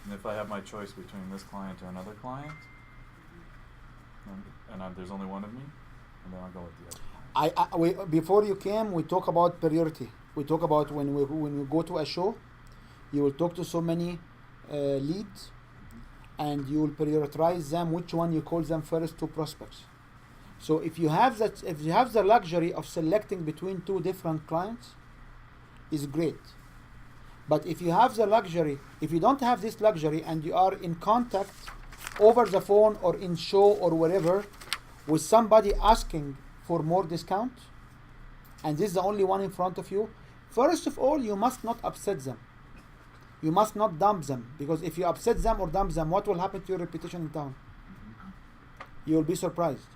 And if I have my choice between this client or another client, there's only one of me, and then I'll go with the other. Before you came, we talk about priority. We talk about when you go to a show, you will talk to so many leads, and you will prioritize them. Which one you call them first to prospects. So if you have the luxury of selecting between 2 different clients, is great. But if you don't have this luxury and you are in contact over the phone or in show or wherever with somebody asking for more discount, and this is the only one in front of you, first of all, you must not upset them. You must not dump them, because if you upset them or dump them, what will happen to your reputation in town? You will be surprised.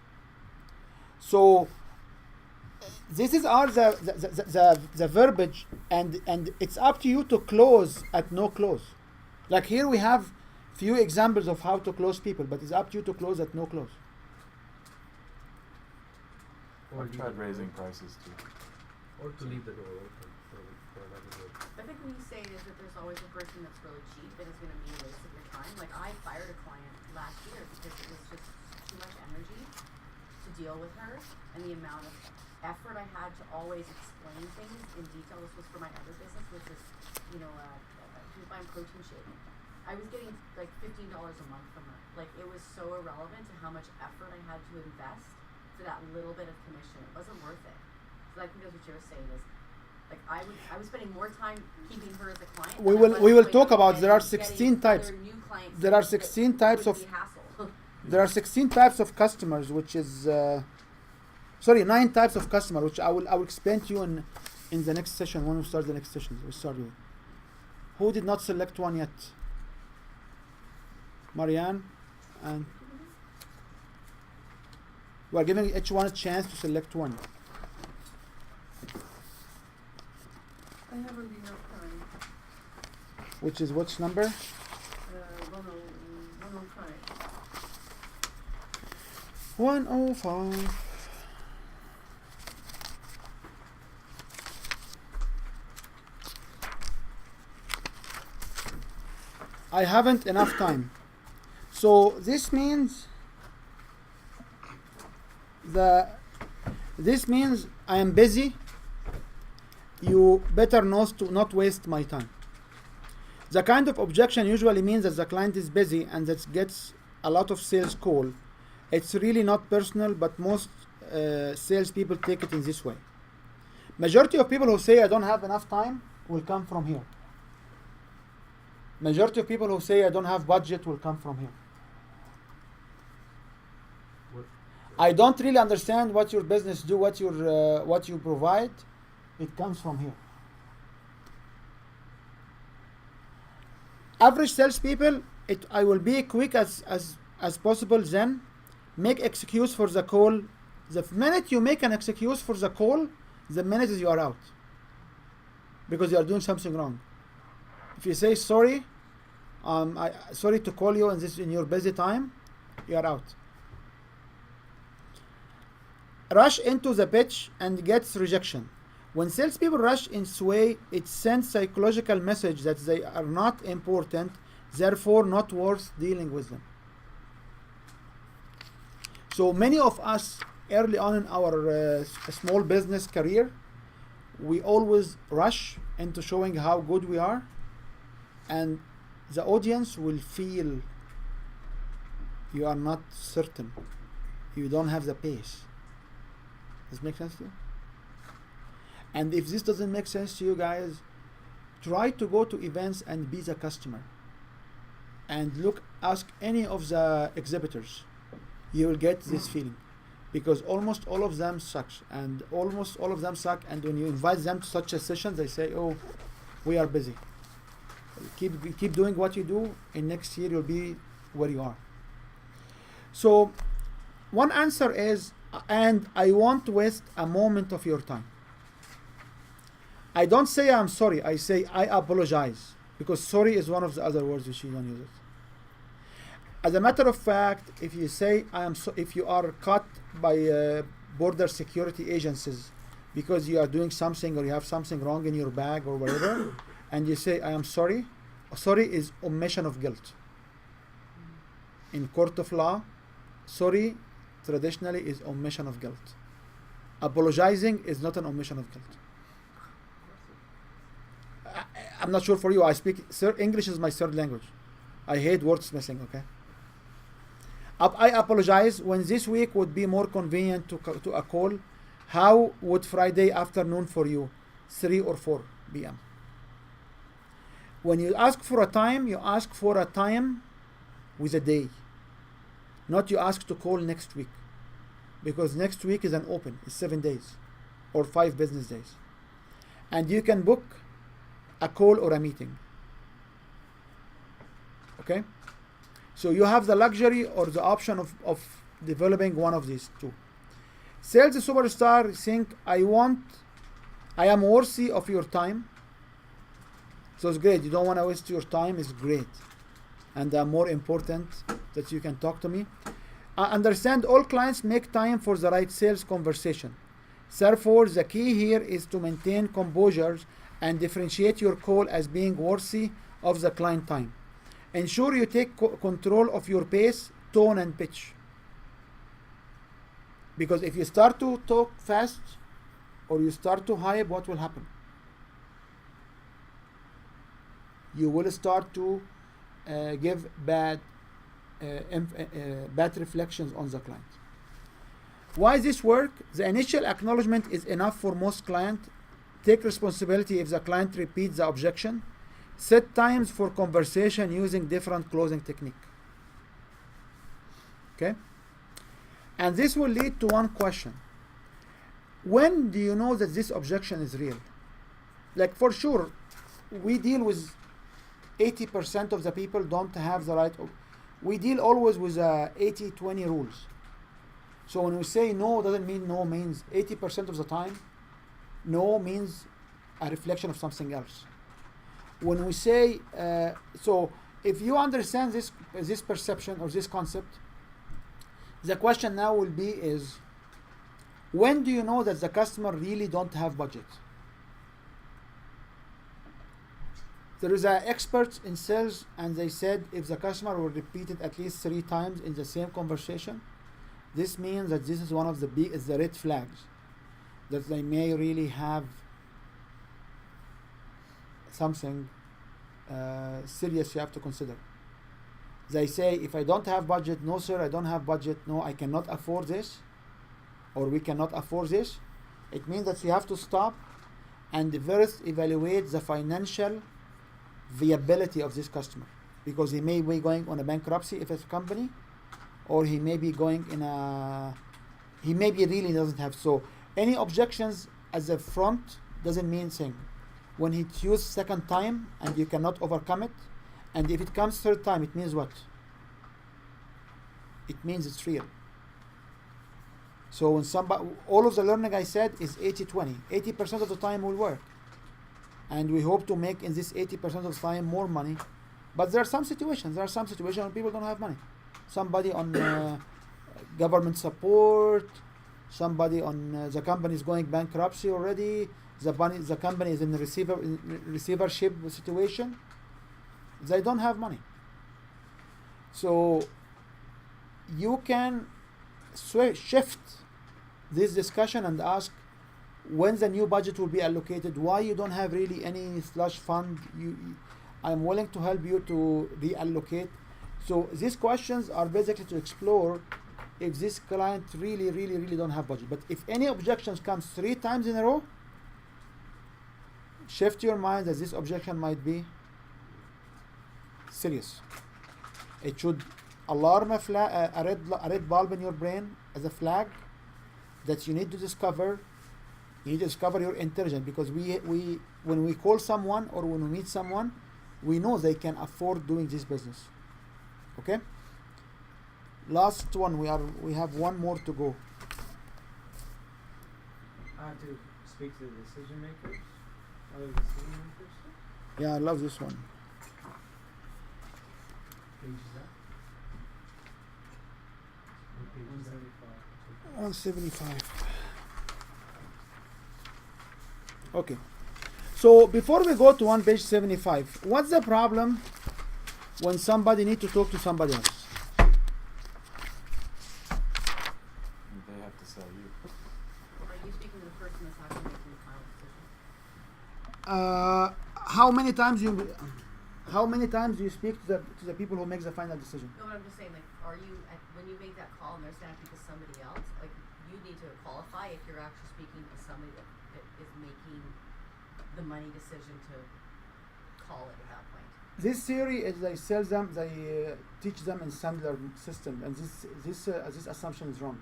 So this is the verbiage, and it's up to you to close at no close. Like here we have few examples of how to close people, but it's up to you to close at no close. I've tried raising prices too. Or to leave the door open for another group. I think when you say is that there's always a person that's really cheap and is going to be a waste of your time. Like I fired a client last year because it was just too much energy to deal with her, and the amount of effort I had to always explain things in detail. This was for my other business, which was, he was buying protein shake. I was getting like $15 a month from her. Like it was so irrelevant to how much effort I had to invest for that little bit of commission. It wasn't worth it. So I think that's what you're saying is, like I was spending more time keeping her as a client. We will talk about there are 16 types. There are 16 types of there are 16 types of customers, which is 9 types of customer, which I will explain to you in the next session when we start the next session. We start with. Who did not select one yet? Marianne, and we are giving each one a chance to select one. I haven't enough time. Which is which number? 105. 105. I haven't enough time. So this means I am busy. You better not waste my time. The kind of objection usually means that the client is busy and that gets a lot of sales call. It's really not personal, but most salespeople take it in this way. Majority of people who say I don't have enough time will come from here. Majority of people who say I don't have budget will come from here. I don't really understand what your business do, what you provide. It comes from here. Average salespeople, I will be quick as possible. Then make excuse for the call. The minute you make an excuse for the call, the minute you are out, because you are doing something wrong. If you say sorry, sorry to call you in your busy time, you are out. Rush into the pitch and gets rejection. When salespeople rush in this way, it sends psychological message that they are not important, therefore not worth dealing with them. So many of us early on in our small business career, we always rush into showing how good we are, and the audience will feel you are not certain, you don't have the pace. Does it make sense to you? And if this doesn't make sense to you guys, try to go to events and be the customer, and ask any of the exhibitors. You will get this feeling, because almost all of them suck, and when you invite them to such a session, they say, oh, we are busy. Keep doing what you do, and next year you'll be where you are. So one answer is, and I won't waste a moment of your time. I don't say I'm sorry, I say I apologize, because sorry is one of the other words which you don't use it. As a matter of fact, if you say if you are caught by border security agencies because you are doing something or you have something wrong in your bag or whatever, and you say I am sorry, sorry is omission of guilt. In court of law, sorry traditionally is omission of guilt. Apologizing is not an omission of guilt. I'm not sure for you. English is my third language. I hate wordsmithing, okay? I apologize. When this week would be more convenient to a call, how would Friday afternoon for you? 3 or 4 p.m. When you ask for a time, you ask for a time with a day. Not you ask to call next week. Because next week is an open. It's 7 days or 5 business days. And you can book a call or a meeting. Okay? So you have the luxury or the option of developing one of these two. Sales superstar think I am worthy of your time. So it's great. You don't want to waste your time. It's great. And more important that you can talk to me. I understand all clients make time for the right sales conversation. Therefore, the key here is to maintain composure and differentiate your call as being worthy of the client time. Ensure you take control of your pace, tone, and pitch. Because if you start to talk fast or you start to hype, what will happen? You will start to give bad reflections on the client. Why this work? The initial acknowledgement is enough for most clients. Take responsibility if the client repeats the objection. Set times for conversation using different closing technique. Okay? And this will lead to one question. When do you know that this objection is real? Like for sure, we deal with 80% of the people don't have the right. We deal always with 80-20 rules. So when we say no, doesn't mean no means 80% of the time. No means a reflection of something else. When we say, so if you understand this perception or this concept, the question now will be is, when do you know that the customer really don't have budget? There is experts in sales, and they said if the customer will repeat it at least 3 times in the same conversation, this means that this is one of the red flags, that they may really have something serious you have to consider. They say, if I don't have budget, no sir, I don't have budget, no, I cannot afford this, or we cannot afford this. It means that you have to stop and first evaluate the financial viability of this customer, because he may be going on a bankruptcy if it's a company, or he may be going he may be really doesn't have. So any objections as a front doesn't mean thing. When it's used second time and you cannot overcome it, and if it comes third time, it means what? It means it's real. So when all of the learning I said is 80-20. 80% of the time will work. And we hope to make in this 80% of the time more money. But there are some situations when people don't have money. Somebody on government support, somebody on the company is going bankruptcy already, the company is in the receivership situation. They don't have money. So you can shift this discussion and ask, when the new budget will be allocated, why you don't have really any slush fund. I'm willing to help you to reallocate. So these questions are basically to explore if this client really don't have budget. But if any objections comes 3 times in a row, shift your mind that this objection might be serious. It should alarm a red bulb in your brain as a flag that you need to discover. You need to discover your intelligence, because we when we call someone or when we meet someone, we know they can afford doing this business. Okay? Last one, we have one more to go. To speak to the decision makers, other decision makers. Yeah, I love this one. Page is that? What page is that? 175. Okay. So before we go to page 75, what's the problem when somebody needs to talk to somebody else? They have to sell you. Are you speaking to the person that's actually making the final decision? How many times do you speak to the people who make the final decision? No, but I'm just saying, like, are you when you make that call and they're standing to somebody else, like, you need to qualify if you're actually speaking to somebody that is making the money decision to call it at that point. This theory is they sell them, they teach them in similar system, and this assumption is wrong,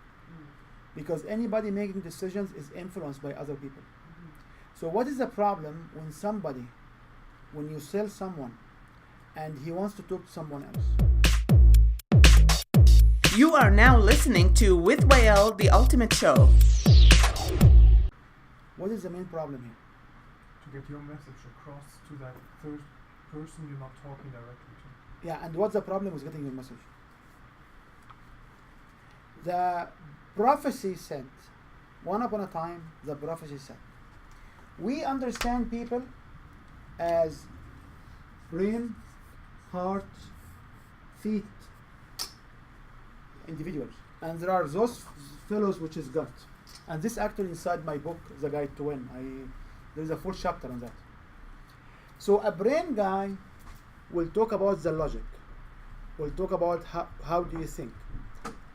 because anybody making decisions is influenced by other people. So what is the problem when you sell someone and he wants to talk to someone else? You are now listening to With Wael, the Ultimate Show. What is the main problem here? To get your message across to that third person you're not talking directly to. Yeah, and what's the problem with getting your message? The prophecy said, one upon a time, the prophecy said, we understand people as brain, heart, feet, individuals. And there are those fellows which is gut. And this actually inside my book, The Guide to Win. There's a full chapter on that. So a brain guy will talk about the logic. Will talk about how do you think.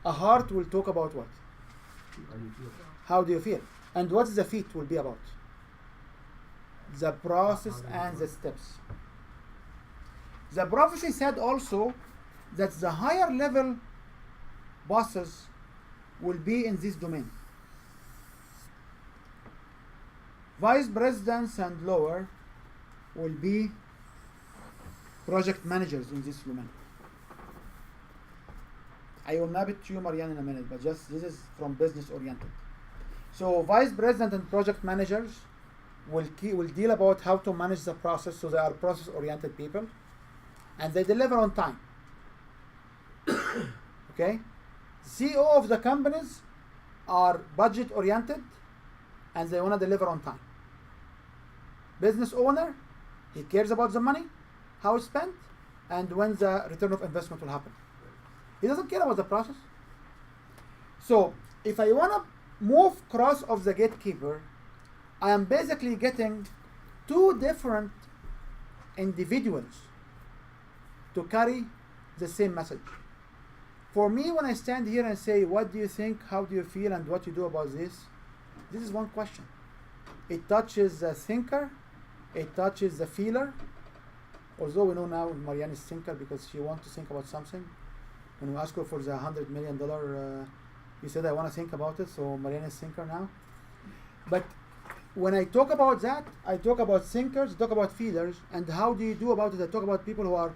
A heart will talk about what? How do you feel? How do you feel? And what the feet will be about? The process and the steps. The prophecy said also that the higher level bosses will be in this domain. Vice presidents and lower will be project managers in this domain. I will map it to you, Marianne, in a minute, but just this is from business oriented. So vice president and project managers will deal about how to manage the process, so they are process oriented people, and they deliver on time. Okay? CEO of the companies are budget oriented and they want to deliver on time. Business owner, he cares about the money, how it's spent, and when the return of investment will happen. He doesn't care about the process. So if I want to move cross of the gatekeeper, I am basically getting two different individuals to carry the same message. For me, when I stand here and say, what do you think, how do you feel, and what you do about this is one question. It touches the thinker, it touches the feeler, although we know now Marianne is thinker because she wants to think about something. When we asked her for the $100 million, you said, I want to think about it, so Marianne is thinker now. But when I talk about that, I talk about thinkers, I talk about feelers, and how do you do about it? I talk about people who are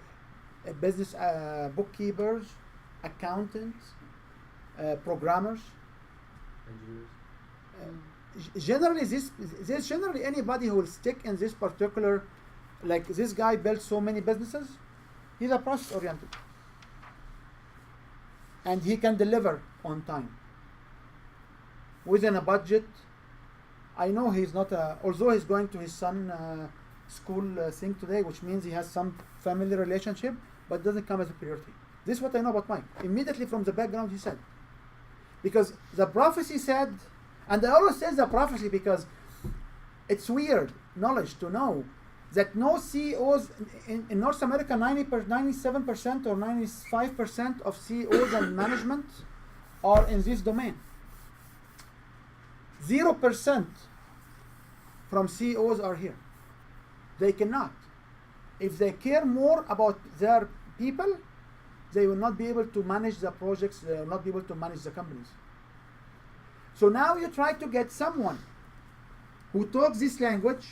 business bookkeepers, accountants, programmers. Engineers. Generally anybody who will stick in this particular, like this guy built so many businesses, he's a process oriented. And he can deliver on time. Within a budget. I know he's not although he's going to his son school thing today, which means he has some family relationship, but doesn't come as a priority. This is what I know about Mike. Immediately from the background he said. Because the prophecy said, and I always say the prophecy because It's weird knowledge to know that no CEOs in North America, 97% or 95% of CEOs and management are in this domain. 0% from CEOs are here. They cannot. If they care more about their people, they will not be able to manage the projects, they will not be able to manage the companies. So now you try to get someone who talks this language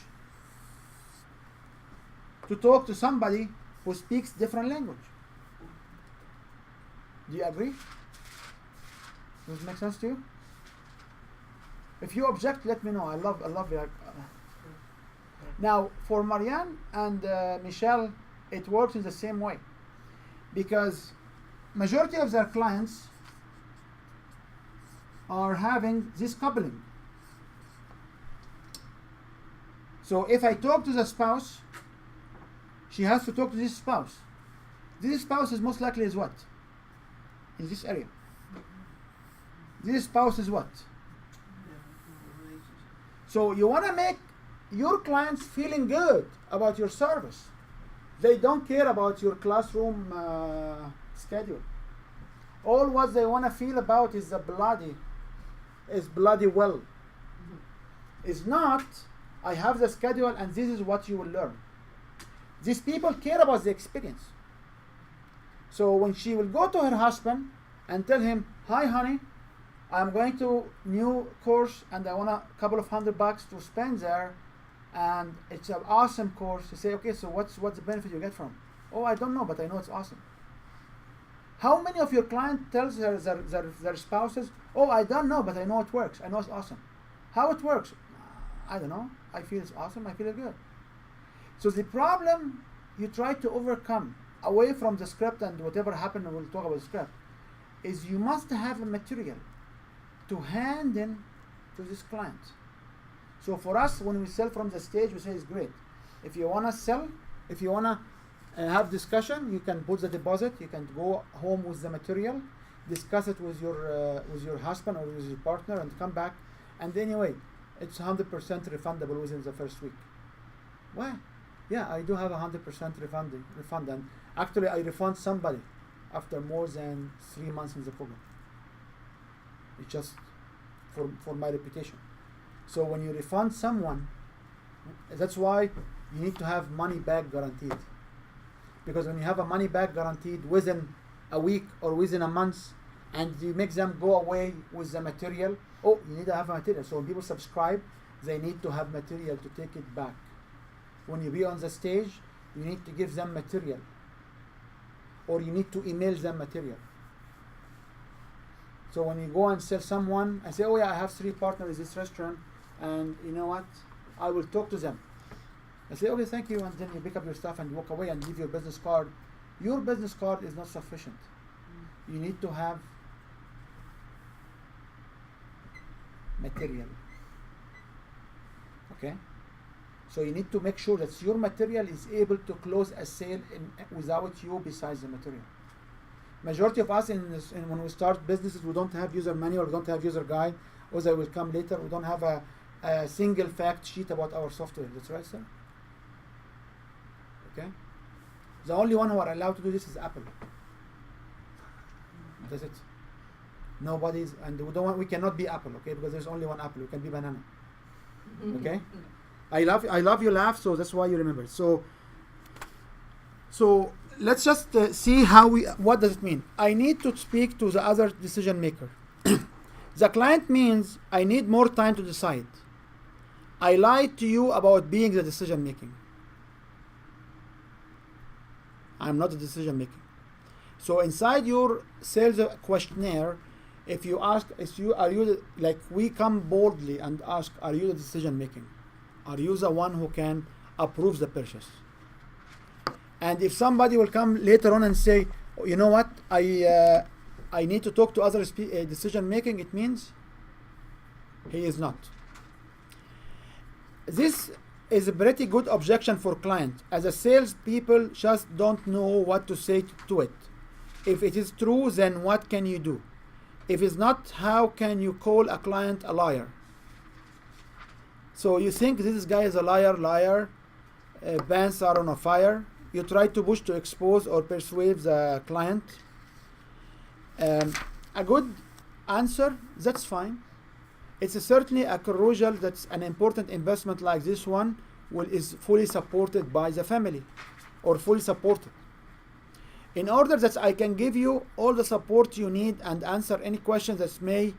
to talk to somebody who speaks different language. Do you agree? Does it make sense to you? If you object, let me know. I love your. Now, for Marianne and Michelle, it works in the same way, because majority of their clients are having this coupling. So if I talk to the spouse, she has to talk to this spouse. This spouse is most likely is what? In this area. This spouse is what? So you want to make your clients feeling good about your service. They don't care about your classroom schedule. All what they want to feel about is bloody well. It's not, I have the schedule and this is what you will learn. These people care about the experience. So when she will go to her husband and tell him, hi honey, I'm going to new course and I want a couple of $100 to spend there, and it's an awesome course. You say, okay, so what's the benefit you get from? Oh, I don't know, but I know it's awesome. How many of your clients tells their spouses, oh, I don't know, but I know it works. I know it's awesome. How it works? I don't know. I feel it's awesome. I feel it good. So the problem you try to overcome away from the script and whatever happened, we'll talk about the script, is you must have a material to hand in to this client. So for us, when we sell from the stage, we say it's great. If you want to sell, if you want to have discussion, you can put the deposit, you can go home with the material, discuss it with your husband or with your partner and come back. And anyway, it's 100% refundable within the first week. Why? Yeah, I do have 100% refund. And actually, I refund somebody after more than 3 months in the program. It's just for my reputation. So when you refund someone, that's why you need to have money back guaranteed. Because when you have a money back guaranteed within a week or within a month, and you make them go away with the material, oh, you need to have material. So when people subscribe, they need to have material to take it back. When you be on the stage, you need to give them material. Or you need to email them material. So when you go and sell someone, I say, oh yeah, I have 3 partners in this restaurant, and you know what? I will talk to them. I say, okay, thank you, and then you pick up your stuff and walk away and leave your business card. Your business card is not sufficient. You need to have material. Okay? So you need to make sure that your material is able to close a sale without you besides the material. Majority of us when we start businesses, we don't have user manual, we don't have user guide, or they will come later. We don't have a single fact sheet about our software. That's right, sir? Okay? The only one who are allowed to do this is Apple. That's it. Nobody's, and we cannot be Apple, okay? Because there's only one Apple. We can be banana. Okay? I love your laugh, so that's why you remember. So let's just see what does it mean. I need to speak to the other decision maker. The client means I need more time to decide. I lied to you about being the decision making. I'm not the decision making. So inside your sales questionnaire, if you ask, we come boldly and ask, are you the decision making? Are you the one who can approve the purchase? And if somebody will come later on and say, oh, you know what, I need to talk to other decision making, it means he is not. This is a pretty good objection for client, as a salespeople just don't know what to say to it. If it is true, then what can you do? If it's not, how can you call a client a liar? So you think this guy is a liar, pants are on a fire. You try to push to expose or persuade the client. A good answer, that's fine. It's certainly a crucial, that's an important investment like this one is fully supported by the family or fully supported. In order that I can give you all the support you need and answer any questions that may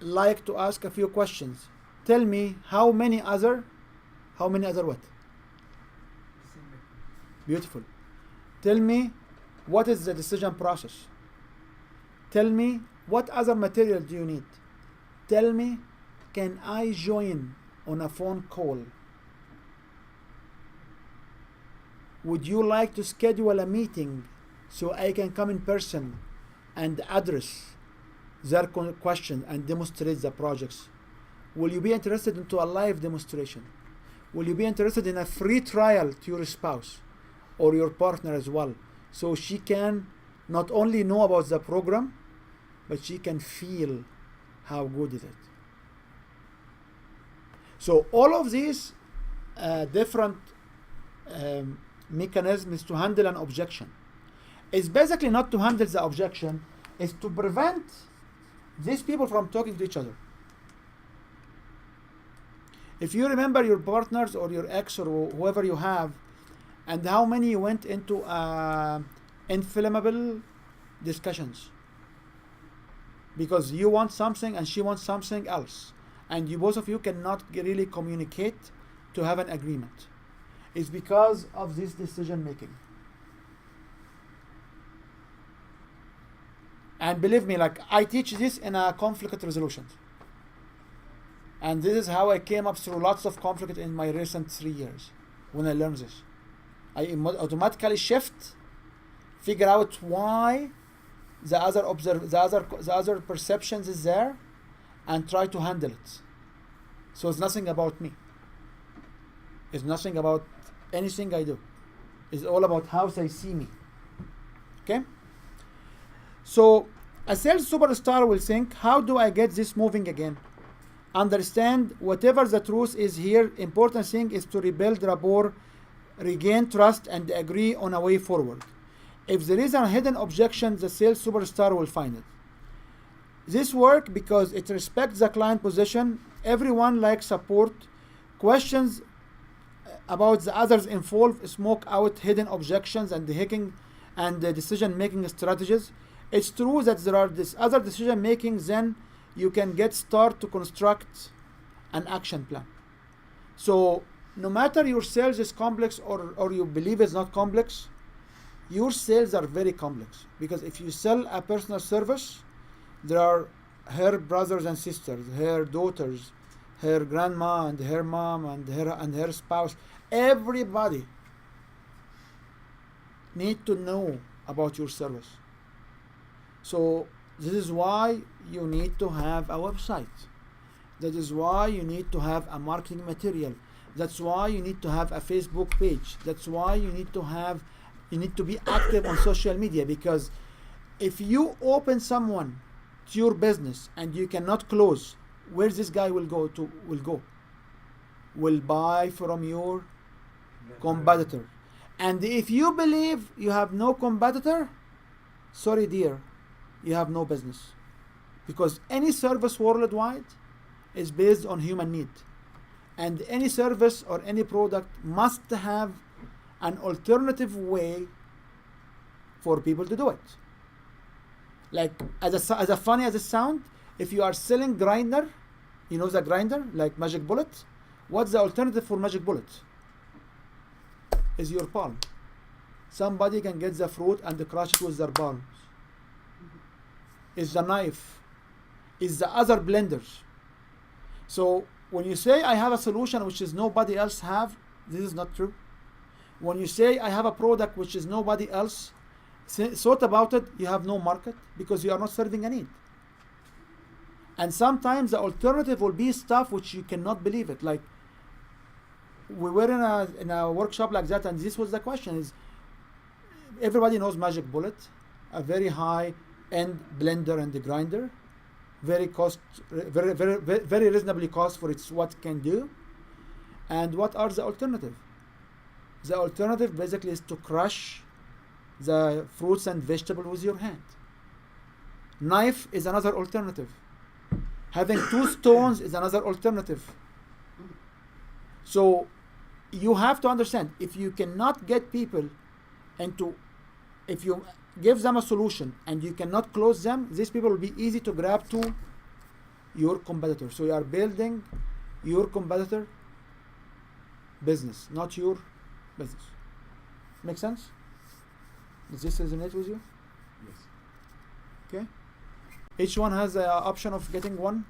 like to ask a few questions. Tell me how many other what? Beautiful. Tell me what is the decision process. Tell me what other material do you need. Tell me, can I join on a phone call? Would you like to schedule a meeting so I can come in person and address their question and demonstrate the projects? Will you be interested into a live demonstration? Will you be interested in a free trial to your spouse or your partner as well, so she can not only know about the program, but she can feel how good is it? So all of these different mechanisms to handle an objection is basically not to handle the objection, is to prevent these people from talking to each other. If you remember your partners or your ex or whoever you have, and how many you went into inflammable discussions because you want something and she wants something else, and you both of you cannot really communicate to have an agreement. It's because of this decision making. And believe me, like, I teach this in a conflict resolution. And this is how I came up through lots of conflict in my recent 3 years. When I learned this, I automatically shift, figure out why the other perceptions is there, and try to handle it. So it's nothing about me. It's nothing about anything I do. It's all about how they see me. Okay? So a sales superstar will think, how do I get this moving again? Understand whatever the truth is here, important thing is to rebuild rapport, regain trust, and agree on a way forward. If there is a hidden objection, the sales superstar will find it. This works because it respects the client position. Everyone likes support. Questions about the others involved smoke out hidden objections and the hacking and the decision-making strategies. It's true that there are this other decision-making, then you can get start to construct an action plan. So no matter your sales is complex or you believe it's not complex, your sales are very complex, because if you sell a personal service, there are her brothers and sisters, her daughters, her grandma and her mom and her spouse. Everybody need to know about your service. So this is why you need to have a website. That is why you need to have a marketing material. That's why you need to have a Facebook page. That's why you need to be active on social media, because if you open someone to your business and you cannot close, where this guy will go? Will buy from your competitor. And if you believe you have no competitor, sorry dear, you have no business. Because any service worldwide is based on human need. And any service or any product must have an alternative way for people to do it. Like, as funny as it sounds, if you are selling grinder, you know the grinder, like Magic Bullet, what's the alternative for Magic Bullet? Is your palm. Somebody can get the fruit and crush it with their palms. Is the knife. Is the other blenders. So when you say I have a solution which is nobody else have, this is not true. When you say I have a product which is nobody else thought about it, you have no market, because you are not serving a need. And sometimes the alternative will be stuff which you cannot believe it. Like, we were in a workshop like that, and this was the question: is everybody knows Magic Bullet, a very high end blender and the grinder, very very reasonably cost for its what it can do. And what are the alternative? The alternative basically is to crush the fruits and vegetable with your hand. Knife is another alternative. Having two stones is another alternative. So you have to understand, if you cannot get people into, if you give them a solution and you cannot close them, these people will be easy to grab to your competitor. So you are building your competitor business, not your business. Make sense? Does this resonate with you? Yes. Okay. Each one has the option of getting one.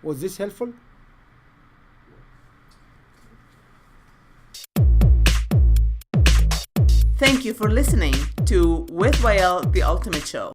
Was this helpful? Thank you for listening to With Wael, the Ultimate Show.